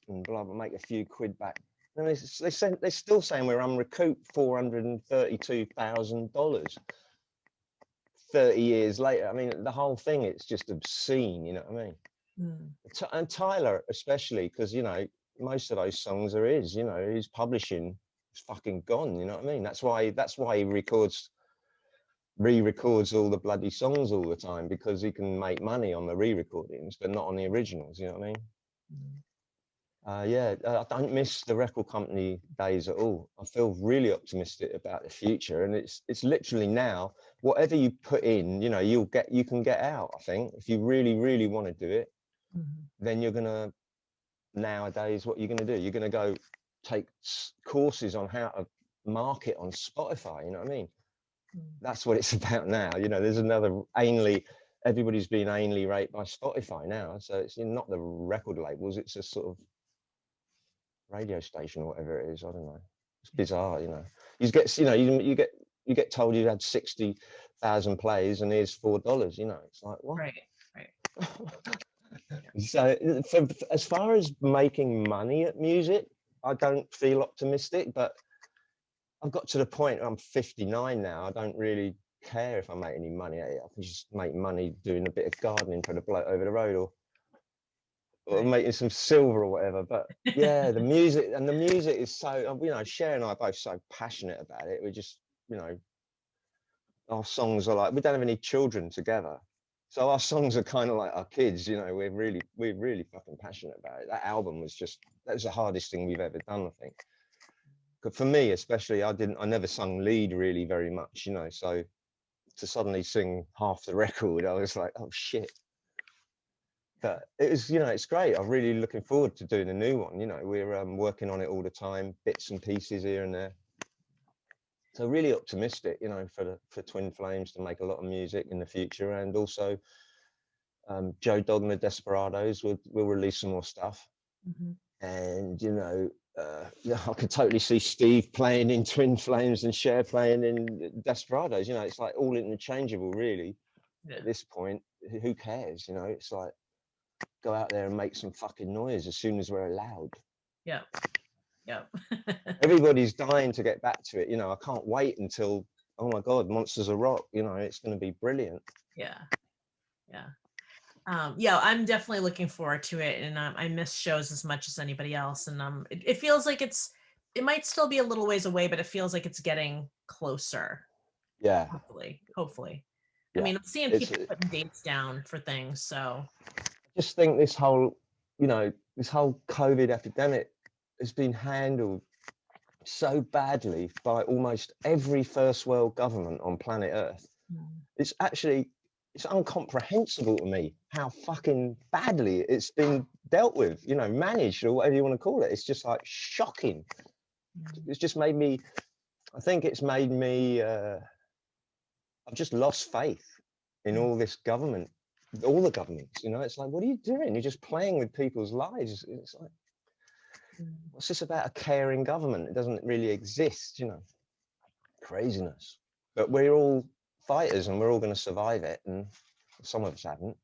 and blah, blah, make a few quid back. And they're still saying we're unrecouped $432,000 30 years later. I mean, the whole thing, it's just obscene, you know what I mean? And Tyler, especially, because, you know, most of those songs are his, you know, his publishing is fucking gone, you know what I mean? That's why he re-records all the bloody songs all the time, because he can make money on the re-recordings, but not on the originals, you know what I mean? I don't miss the record company days at all. I feel really optimistic about the future, and it's literally now, whatever you put in, you know, you can get out. I think if you really, really want to do it, then you're gonna, nowadays, what you're gonna do, you're gonna go take courses on how to market on Spotify. You know what I mean? That's what it's about now. You know, there's another everybody's being anally raped by Spotify now. So it's not the record labels, it's a sort of radio station or whatever it is. I don't know. It's bizarre, you know. You get told you had 60,000 plays and here's $4. You know, it's like, what? Right. So as far as making money at music, I don't feel optimistic, but I've got to the point, I'm 59 now. I don't really care if I make any money at it. I can just make money doing a bit of gardening for the bloke over the road, or making some silver or whatever. But yeah, the music is so, you know, Cher and I are both so passionate about it. We just, you know, our songs are like, we don't have any children together, so our songs are kind of like our kids, you know. We're really fucking passionate about it. That album was the hardest thing we've ever done, I think. But for me especially, I never sung lead really very much, you know, so to suddenly sing half the record, I was like, oh shit. But it was, you know, it's great. I'm really looking forward to doing a new one. You know, we're working on it all the time, bits and pieces here and there. So really optimistic, you know, for Twin Flames to make a lot of music in the future. And also Joe Dog and the Desperados will release some more stuff. And, you know, I could totally see Steve playing in Twin Flames and Cher playing in Desperados. You know, it's like all interchangeable, really. At this point, who cares? You know, it's like, go out there and make some fucking noise as soon as we're allowed. Yeah. Yeah. Everybody's dying to get back to it. You know, I can't wait until, oh my God, Monsters of Rock, you know, it's going to be brilliant. Yeah. Yeah. Yeah, I'm definitely looking forward to it, and I miss shows as much as anybody else, and it feels like it might still be a little ways away, but it feels like it's getting closer. Yeah. Hopefully. Yeah. I mean, I'm seeing people putting dates down for things, so. I just think this whole, you know, this whole COVID epidemic has been handled so badly by almost every first world government on planet Earth. It's incomprehensible to me how fucking badly it's been dealt with, you know, managed, or whatever you want to call it. It's just like shocking. It's just made me, I think it's made me, I've just lost faith in all this government, all the governments, you know. It's like, what are you doing? You're just playing with people's lives. It's like, what's this about a caring government? It doesn't really exist, you know. Craziness. But we're all fighters and we're all going to survive it, and some of us haven't.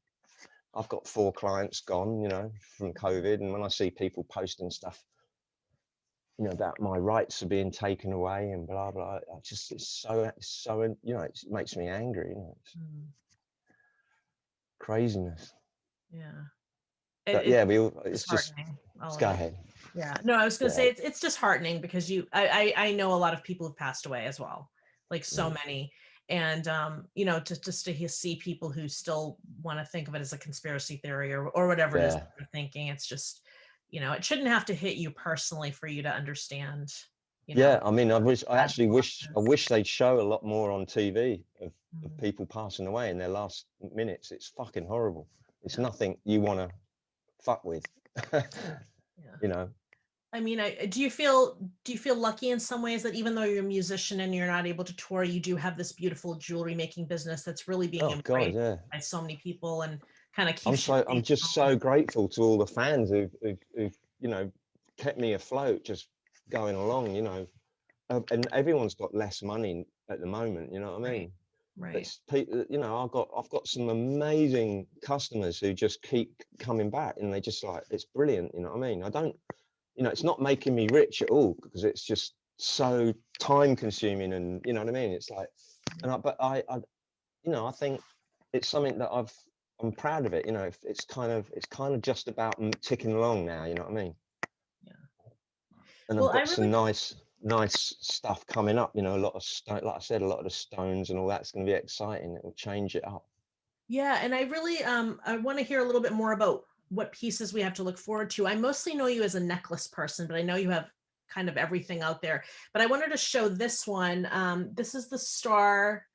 I've got 4 clients gone, you know, from COVID, and when I see people posting stuff, you know, about my rights are being taken away and blah blah, it's so you know, it makes me angry, you know. Craziness. Yeah. Yeah, it's just let's go ahead. Yeah, no, I was gonna say it's disheartening because I know a lot of people have passed away as well, like so many, and you know, to see people who still want to think of it as a conspiracy theory or whatever it is that they're thinking, it's just, you know, it shouldn't have to hit you personally for you to understand. You know, I mean, I wish they'd show a lot more on TV of people passing away in their last minutes. It's fucking horrible. It's nothing you want to fuck with. You know. I mean, do you feel lucky in some ways that even though you're a musician and you're not able to tour, you do have this beautiful jewelry making business that's really being embraced by so many people and kind of keeps I'm just so grateful to all the fans who've you know, kept me afloat, just going along, you know. And everyone's got less money at the moment, you know what I mean? Right. You know, I've got some amazing customers who just keep coming back, and they just like, it's brilliant, you know what I mean? I don't, you know, it's not making me rich at all because it's just so time consuming, and you know what I mean? It's like, but I you know, I think it's something that I'm proud of it, you know. It's kind of just about ticking along now, you know what I mean? Yeah. And I've got some nice stuff coming up, you know, a lot of like I said, a lot of the stones and all that's going to be exciting. It will change it up. Yeah, and I really I want to hear a little bit more about what pieces we have to look forward to. I mostly know you as a necklace person, but I know you have kind of everything out there. But I wanted to show this one. This is the star.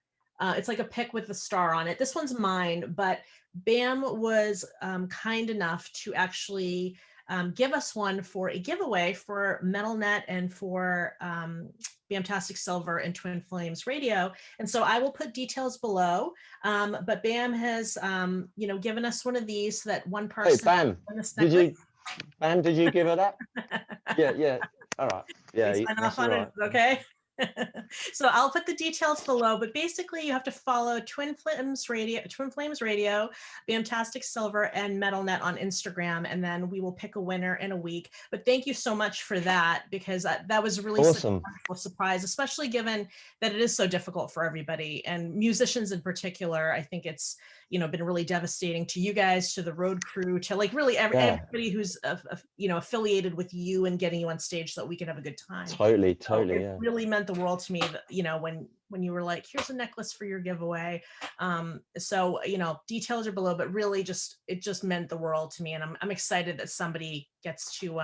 It's like a pic with the star on it. This one's mine, but Bam was kind enough to actually give us one for a giveaway for MetalNet and for Bamtastic Silver and Twin Flames Radio. And so I will put details below. But Bam has, you know, given us one of these so that one person. Hey, Bam, did you give her that? Yeah. All right. Yeah. Sign off on it. Okay. So I'll put the details below, but basically you have to follow Twin Flames Radio, Bamtastic Silver, and MetalNet on Instagram, and then we will pick a winner in a week. But thank you so much for that, because that was really awesome. Such a wonderful surprise, especially given that it is so difficult for everybody, and musicians in particular. I think it's, you know, been really devastating to you guys, to the road crew, to like really everybody who's you know, affiliated with you and getting you on stage so that we can have a good time. Totally. So it really meant the world to me that, you know, when you were like, here's a necklace for your giveaway. So, you know, details are below, but really it just meant the world to me, and I'm excited that somebody gets to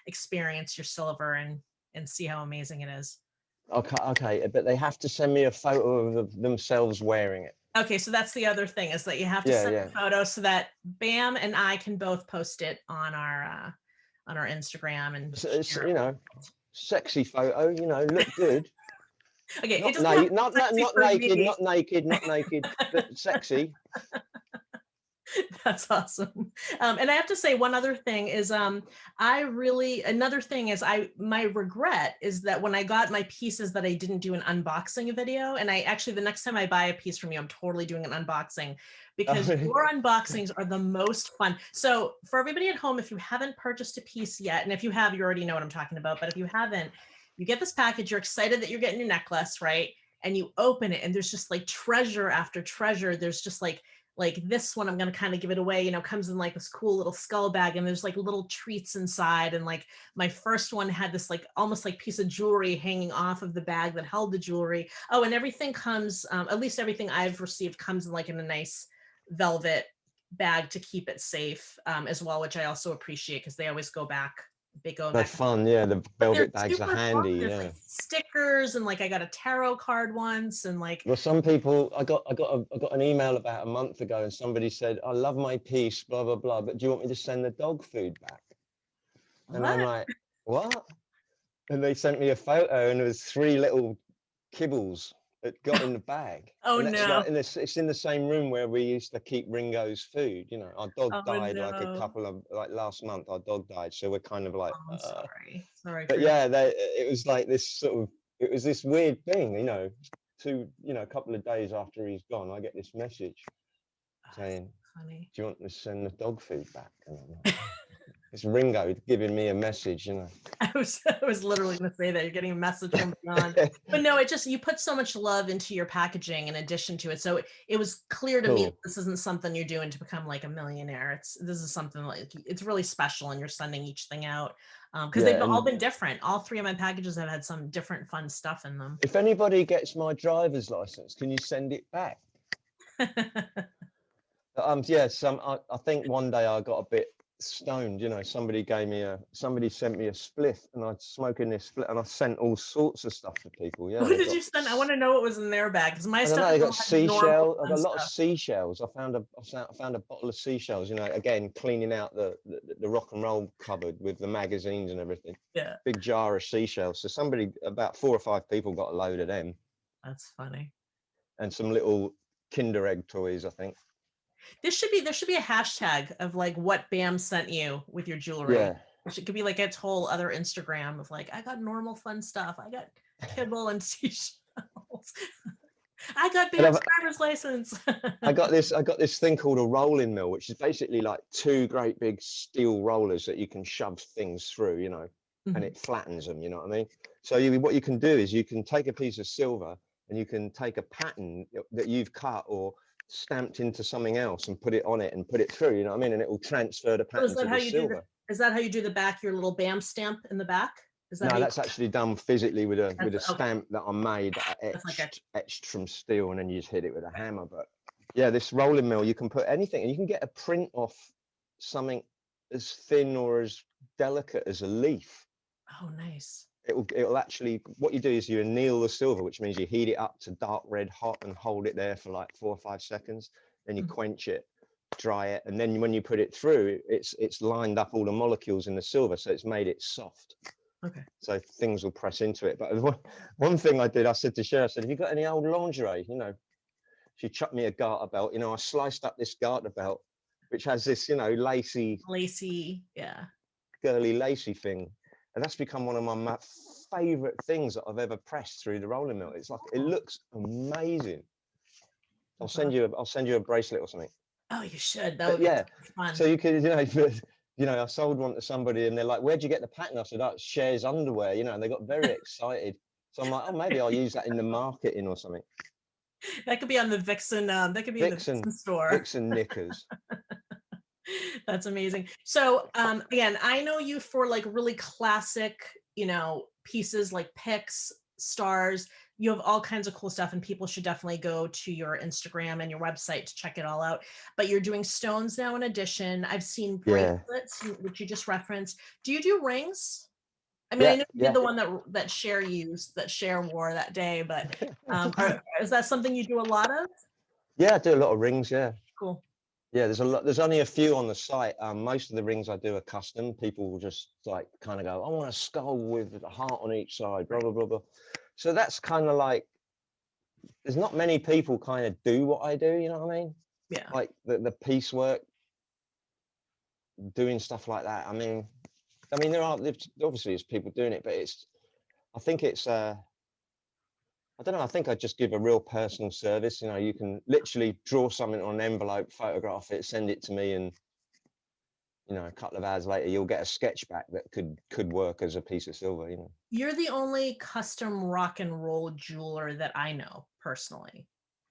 experience your silver and see how amazing it is. Okay, but they have to send me a photo of themselves wearing it. Okay, so that's the other thing, is that you have to send a photo so that Bam and I can both post it on our Instagram, and it's you know, sexy photo, you know, look good. Okay, not naked, but sexy. That's awesome. And I have to say one other thing is another thing is my regret is that when I got my pieces that I didn't do an unboxing video, and I actually the next time I buy a piece from you, I'm totally doing an unboxing because your unboxings are the most fun. So for everybody at home, if you haven't purchased a piece yet, and if you have, you already know what I'm talking about, but if you haven't, you get this package, you're excited that you're getting your necklace, right? And you open it and there's just like treasure after treasure. There's just like this one, I'm going to kind of give it away, comes in like this cool little skull bag and there's like little treats inside. And like my first one had this like almost like piece of jewelry hanging off of the bag that held the jewelry. Oh, and everything comes, at least everything I've received comes in like in a nice velvet bag to keep it safe as well, which I also appreciate because they always go back. They're fun, yeah. The velvet bags are handy, There's yeah. like stickers and like I got a tarot card once and like. Well, some people, I got an email about a month ago, and somebody said, "I love my piece, blah blah blah, but do you want me to send the dog food back?" And What? I'm like, "What?" And they sent me a photo, and there was 3 little kibbles that got in the bag. Oh and that's no! Like it's in the same room where we used to keep Ringo's food. Our dog Oh died like a no! couple of last month. Our dog died, so we're kind of like. Oh, I'm sorry. Sorry. But yeah, it was like this sort of. It was this weird thing, a couple of days after he's gone, I get this message saying, funny. "Do you want to send the dog food back?" And I'm like, it's Ringo giving me a message, I was literally going to say that you're getting a message from beyond, but no, you put so much love into your packaging in addition to it. So it was clear to me that this isn't something you're doing to become like a millionaire. This is something like it's really special, and you're sending each thing out because they've all been different. All 3 of my packages have had some different fun stuff in them. If anybody gets my driver's license, can you send it back? I think one day I got a bit stoned. Somebody sent me a spliff, and I'd smoking this split, and I sent all sorts of stuff to people. Yeah. What did you send? I want to know what was in their bag because my stuff. I got seashells. I got a lot of seashells. I found a bottle of seashells. Again, cleaning out the rock and roll cupboard with the magazines and everything. Yeah. Big jar of seashells. So about 4 or 5 people got a load of them. That's funny. And some little Kinder Egg toys, I think. There should be a hashtag of like what Bam sent you with your jewelry. Yeah. It could be like its whole other Instagram of like, I got normal fun stuff. I got kibble and seashells. I got Bam's driver's license. I got this thing called a rolling mill, which is basically like 2 great big steel rollers that you can shove things through, and it flattens them, you know what I mean? So what you can do is you can take a piece of silver and you can take a pattern that you've cut or stamped into something else and put it on it and put it through, you know what I mean? And it will transfer the pattern to the silver. Is that how you do the back, your little Bam stamp in the back? No, that's actually done physically with a stamp that I made etched from steel, and then you just hit it with a hammer. But yeah, this rolling mill, you can put anything, and you can get a print off something as thin or as delicate as a leaf. Oh, nice. It'll actually, what you do is you anneal the silver, which means you heat it up to dark red hot and hold it there for like 4 or 5 seconds. Then you quench it, dry it, and then when you put it through, it's lined up all the molecules in the silver, so it's made it soft. Okay. So things will press into it. But one thing I did, I said to Cher, I said, "Have you got any old lingerie?" She chucked me a garter belt. I sliced up this garter belt, which has this, lacy, yeah, girly lacy thing. And that's become one of my favorite things that I've ever pressed through the rolling mill. It's like, it looks amazing. I'll send you a bracelet or something. Oh, you should. That would be fun. So you could, I sold one to somebody and they're like, "Where'd you get the pattern?" I said, "Oh, it's Cher's underwear," and they got very excited. So I'm like, "Oh, maybe I'll use that in the marketing or something." That could be on the Vixen. That could be in the Vixen store. Vixen knickers. That's amazing. So again, I know you for like really classic, pieces like picks, stars. You have all kinds of cool stuff, and people should definitely go to your Instagram and your website to check it all out. But you're doing stones now in addition. I've seen bracelets, which you just referenced. Do you do rings? I mean, I know you did the one that Cher used, that Cher wore that day, but is that something you do a lot of? Yeah, I do a lot of rings, yeah. Cool. Yeah, there's only a few on the site. Most of the rings I do are custom. People will just like kind of go, "I want a skull with a heart on each side, blah, blah, blah, blah." So that's kind of like, there's not many people kind of do what I do, you know what I mean? Yeah. like the piecework, doing stuff like that. I mean, there are obviously there's people doing it, but I think it's I don't know. I think I just give a real personal service. You know, you can literally draw something on an envelope, photograph it, send it to me, and a couple of hours later, you'll get a sketch back that could work as a piece of silver. You know, You're the only custom rock and roll jeweler that I know personally.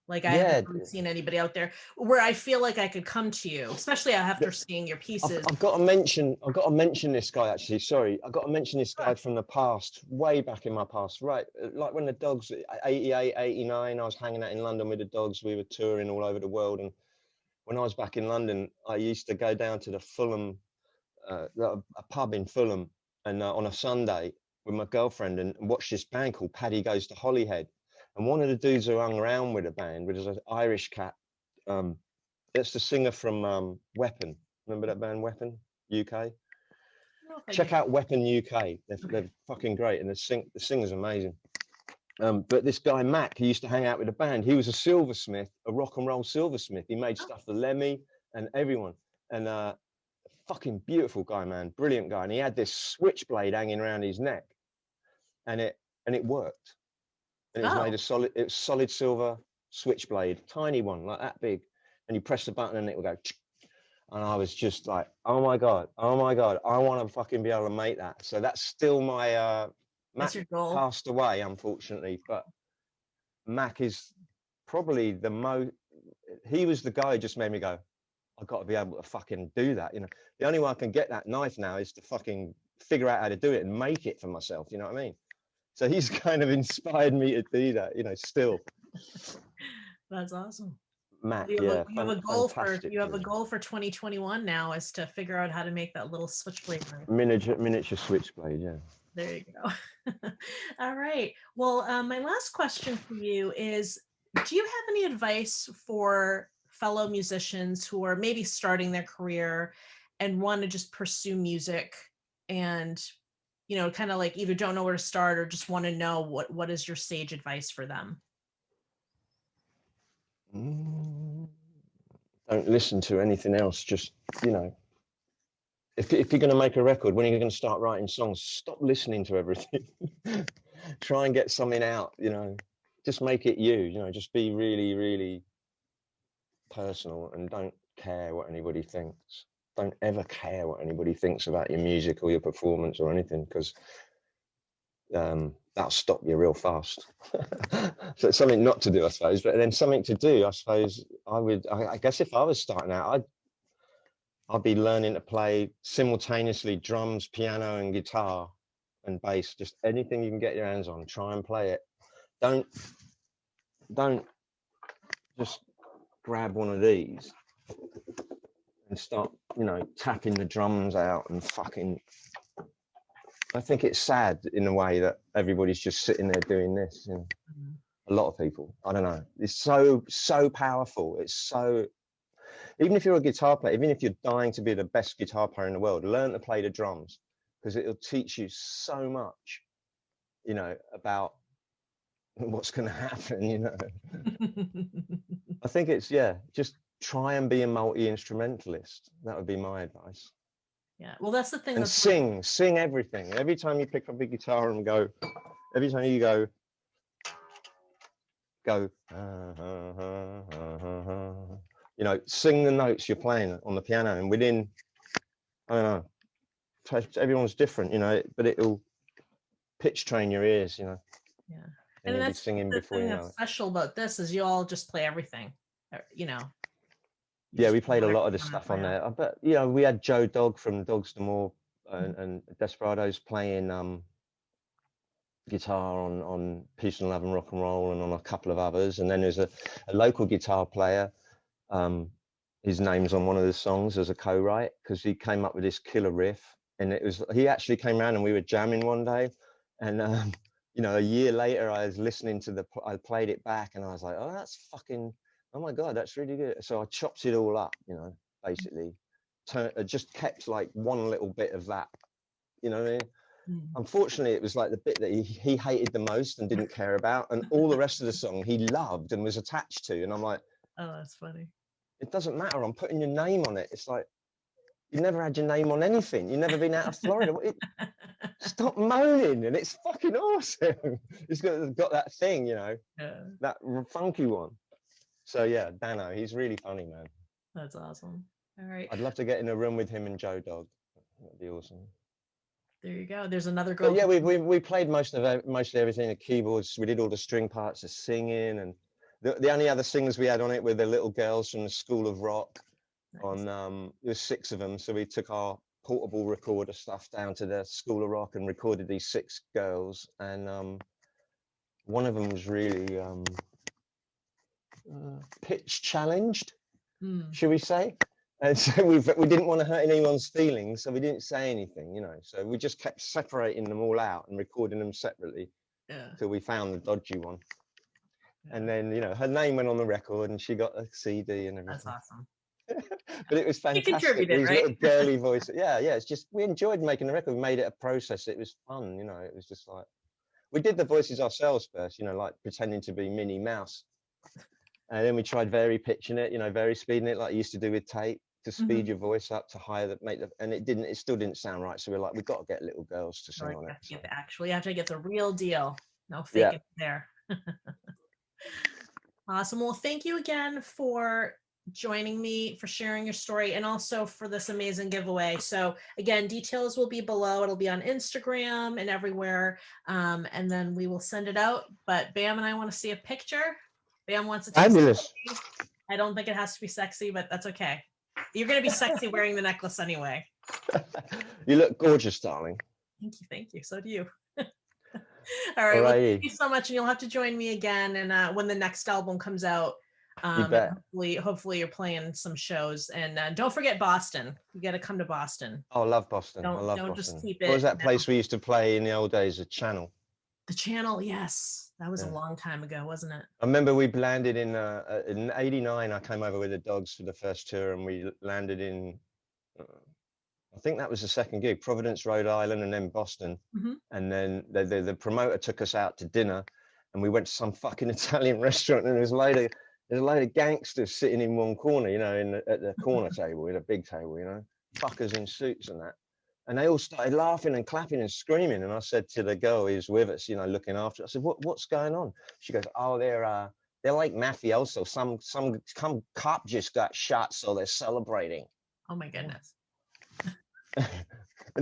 Like I haven't really seen anybody out there where I feel like I could come to you, especially after seeing your pieces. I've got to mention this guy actually. Sorry, I've got to mention this guy from the past, way back in my past. Right, like when the Dogs, 88, 89, I was hanging out in London with the Dogs. We were touring all over the world, and when I was back in London, I used to go down to the Fulham, a pub in Fulham, and on a Sunday with my girlfriend, and watch this band called Paddy Goes to Holyhead. And one of the dudes who hung around with the band was an Irish cat. It's the singer from Weapon. Remember that band, Weapon, UK? Check out Weapon UK. They're fucking great, and the singer's amazing. But this guy Mac, he used to hang out with the band. He was a silversmith, a rock and roll silversmith. He made stuff for Lemmy and everyone. And fucking beautiful guy, man, brilliant guy. And he had this switchblade hanging around his neck, and it worked. And it was made of solid silver switchblade, tiny one, like that big. And you press the button and it would go. And I was just like, oh my God, I want to fucking be able to make that. So that's still my, Mac passed away, unfortunately, but Mac is probably he was the guy who just made me go, I've got to be able to fucking do that. You know, the only way I can get that knife now is to fucking figure out how to do it and make it for myself. You know what I mean? So he's kind of inspired me to do that, still. That's awesome. Mac, you have a goal for 2021 now, is to figure out how to make that little switchblade knife. Miniature switchblade, yeah. There you go. All right. Well, my last question for you is, do you have any advice for fellow musicians who are maybe starting their career and want to just pursue music and, kind of like either don't know where to start or just want to know what is your sage advice for them? Don't listen to anything else. Just, if you're going to make a record, when you're going to start writing songs, stop listening to everything. Try and get something out, just make it you, just be really, really personal and don't care what anybody thinks. Don't ever care what anybody thinks about your music or your performance or anything, because that'll stop you real fast. So it's something not to do, I suppose, but then something to do, I suppose. I guess if I was starting out, I'd be learning to play simultaneously drums, piano and guitar and bass. Just anything you can get your hands on, try and play it. Don't just grab one of these and start, tapping the drums out and fucking. I think it's sad in a way that everybody's just sitting there doing this. A lot of people, I don't know. It's so powerful. It's so. Even if you're a guitar player, even if you're dying to be the best guitar player in the world, learn to play the drums, because it'll teach you so much, about what's going to happen, I think it's, just try and be a multi-instrumentalist. That would be my advice. Yeah, well, that's the thing. And sing everything. Every time you pick up a guitar and every time you go, sing the notes you're playing on the piano, and within, I don't know, everyone's different, but it'll pitch train your ears, Yeah. And that's singing the before thing you know that's it. special about this is you all just play everything, Yeah, we played a lot of the stuff on there. But, we had Joe Dog from Dogs to More and Desperados playing guitar on Peace and Love and Rock and Roll and on a couple of others. And then there's a local guitar player. His name's on one of the songs as a co-write, because he came up with this killer riff. And he actually came around and we were jamming one day. And, a year later, I was listening to I played it back and I was like, oh, that's fucking, oh my God, that's really good. So I chopped it all up, basically. Just kept like one little bit of that, what I mean? Unfortunately, it was like the bit that he hated the most and didn't care about, and all the rest of the song he loved and was attached to. And I'm like, oh, that's funny. it doesn't matter. I'm putting your name on it. It's like, you've never had your name on anything. You've never been out of Florida. Stop moaning, and it's fucking awesome. It's got that thing, you know, that funky one. So yeah, Dano, he's really funny, man. That's awesome. All right. I'd love to get in a room with him and Joe Dog. That'd be awesome. There you go. There's another girl. But yeah, we played mostly everything, the keyboards. We did all the string parts, the singing, and the only other singers we had on it were the little girls from the School of Rock. Nice. There was 6 of them, so we took our portable recorder stuff down to the School of Rock and recorded these 6 girls. And one of them was really pitch challenged, should we say? And so we didn't want to hurt anyone's feelings, so we didn't say anything, you know. So we just kept separating them all out and recording them separately till we found the dodgy one. Yeah. And then, you know, her name went on the record and she got a CD and everything. That's awesome. But it was fantastic. These right? little girly voices. Yeah, it's just, we enjoyed making the record. We made it a process. It was fun, you know. It was just like, we did the voices ourselves first, you know, like pretending to be Minnie Mouse. And then we tried very pitching it, you know, very speeding it like you used to do with tape, to speed your voice up to higher, that make the, and it still didn't sound right. So we're like, we've got to get little girls to sing on it. So. You have to get the real deal. No faking there. Awesome. Well, thank you again for joining me, for sharing your story, and also for this amazing giveaway. So again, details will be below. It'll be on Instagram and everywhere. And then we will send it out. But Bam and I want to see a picture. Bam wants to take fabulous. I don't think it has to be sexy, but that's okay. You're going to be sexy wearing the necklace anyway. You look gorgeous, darling. Thank you. So do you. All right. Well, thank you so much. And you'll have to join me again. And when the next album comes out, hopefully you're playing some shows. And don't forget Boston. You got to come to Boston. Oh, I love Boston. I love Boston. Just keep it. What was that place we used to play in the old days? The Channel. The Channel, yes. That was a long time ago, wasn't it? I remember we landed in '89. I came over with the Dogs for the first tour, and we landed in, I think that was the second gig, Providence, Rhode Island, and then Boston. And then the promoter took us out to dinner, and we went to some fucking Italian restaurant, and there's a load of gangsters sitting in one corner, you know, at the corner table, in a big table, you know, fuckers in suits and that. And they all started laughing and clapping and screaming. And I said to the girl who's with us, you know, looking after us, I said, what's going on? She goes, oh, they're like mafioso. Some cop just got shot, so they're celebrating. Oh my goodness. And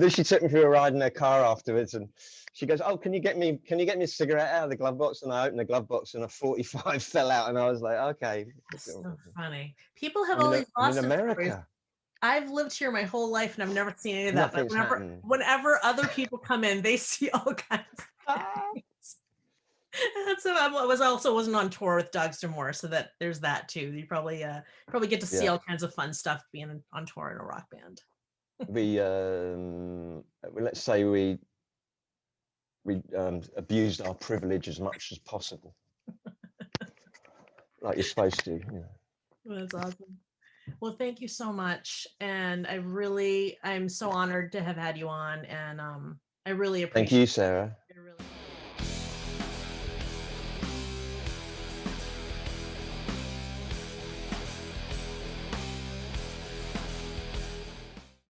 then she took me for a ride in her car afterwards, and she goes, oh, can you get me a cigarette out of the glove box? And I opened the glove box and a 45 fell out, and I was like, okay. That's so funny. People have always lost in America. I've lived here my whole life and I've never seen any of that. But whenever other people come in, they see all kinds of things. And so I wasn't on tour with Dogs D'Amour, so that there's that too. You probably get to see all kinds of fun stuff being on tour in a rock band. Let's say we abused our privilege as much as possible, like you're supposed to. You know. Well, that's awesome. Well, thank you so much. And I'm so honored to have had you on. And I really appreciate it. Thank you, Sarah.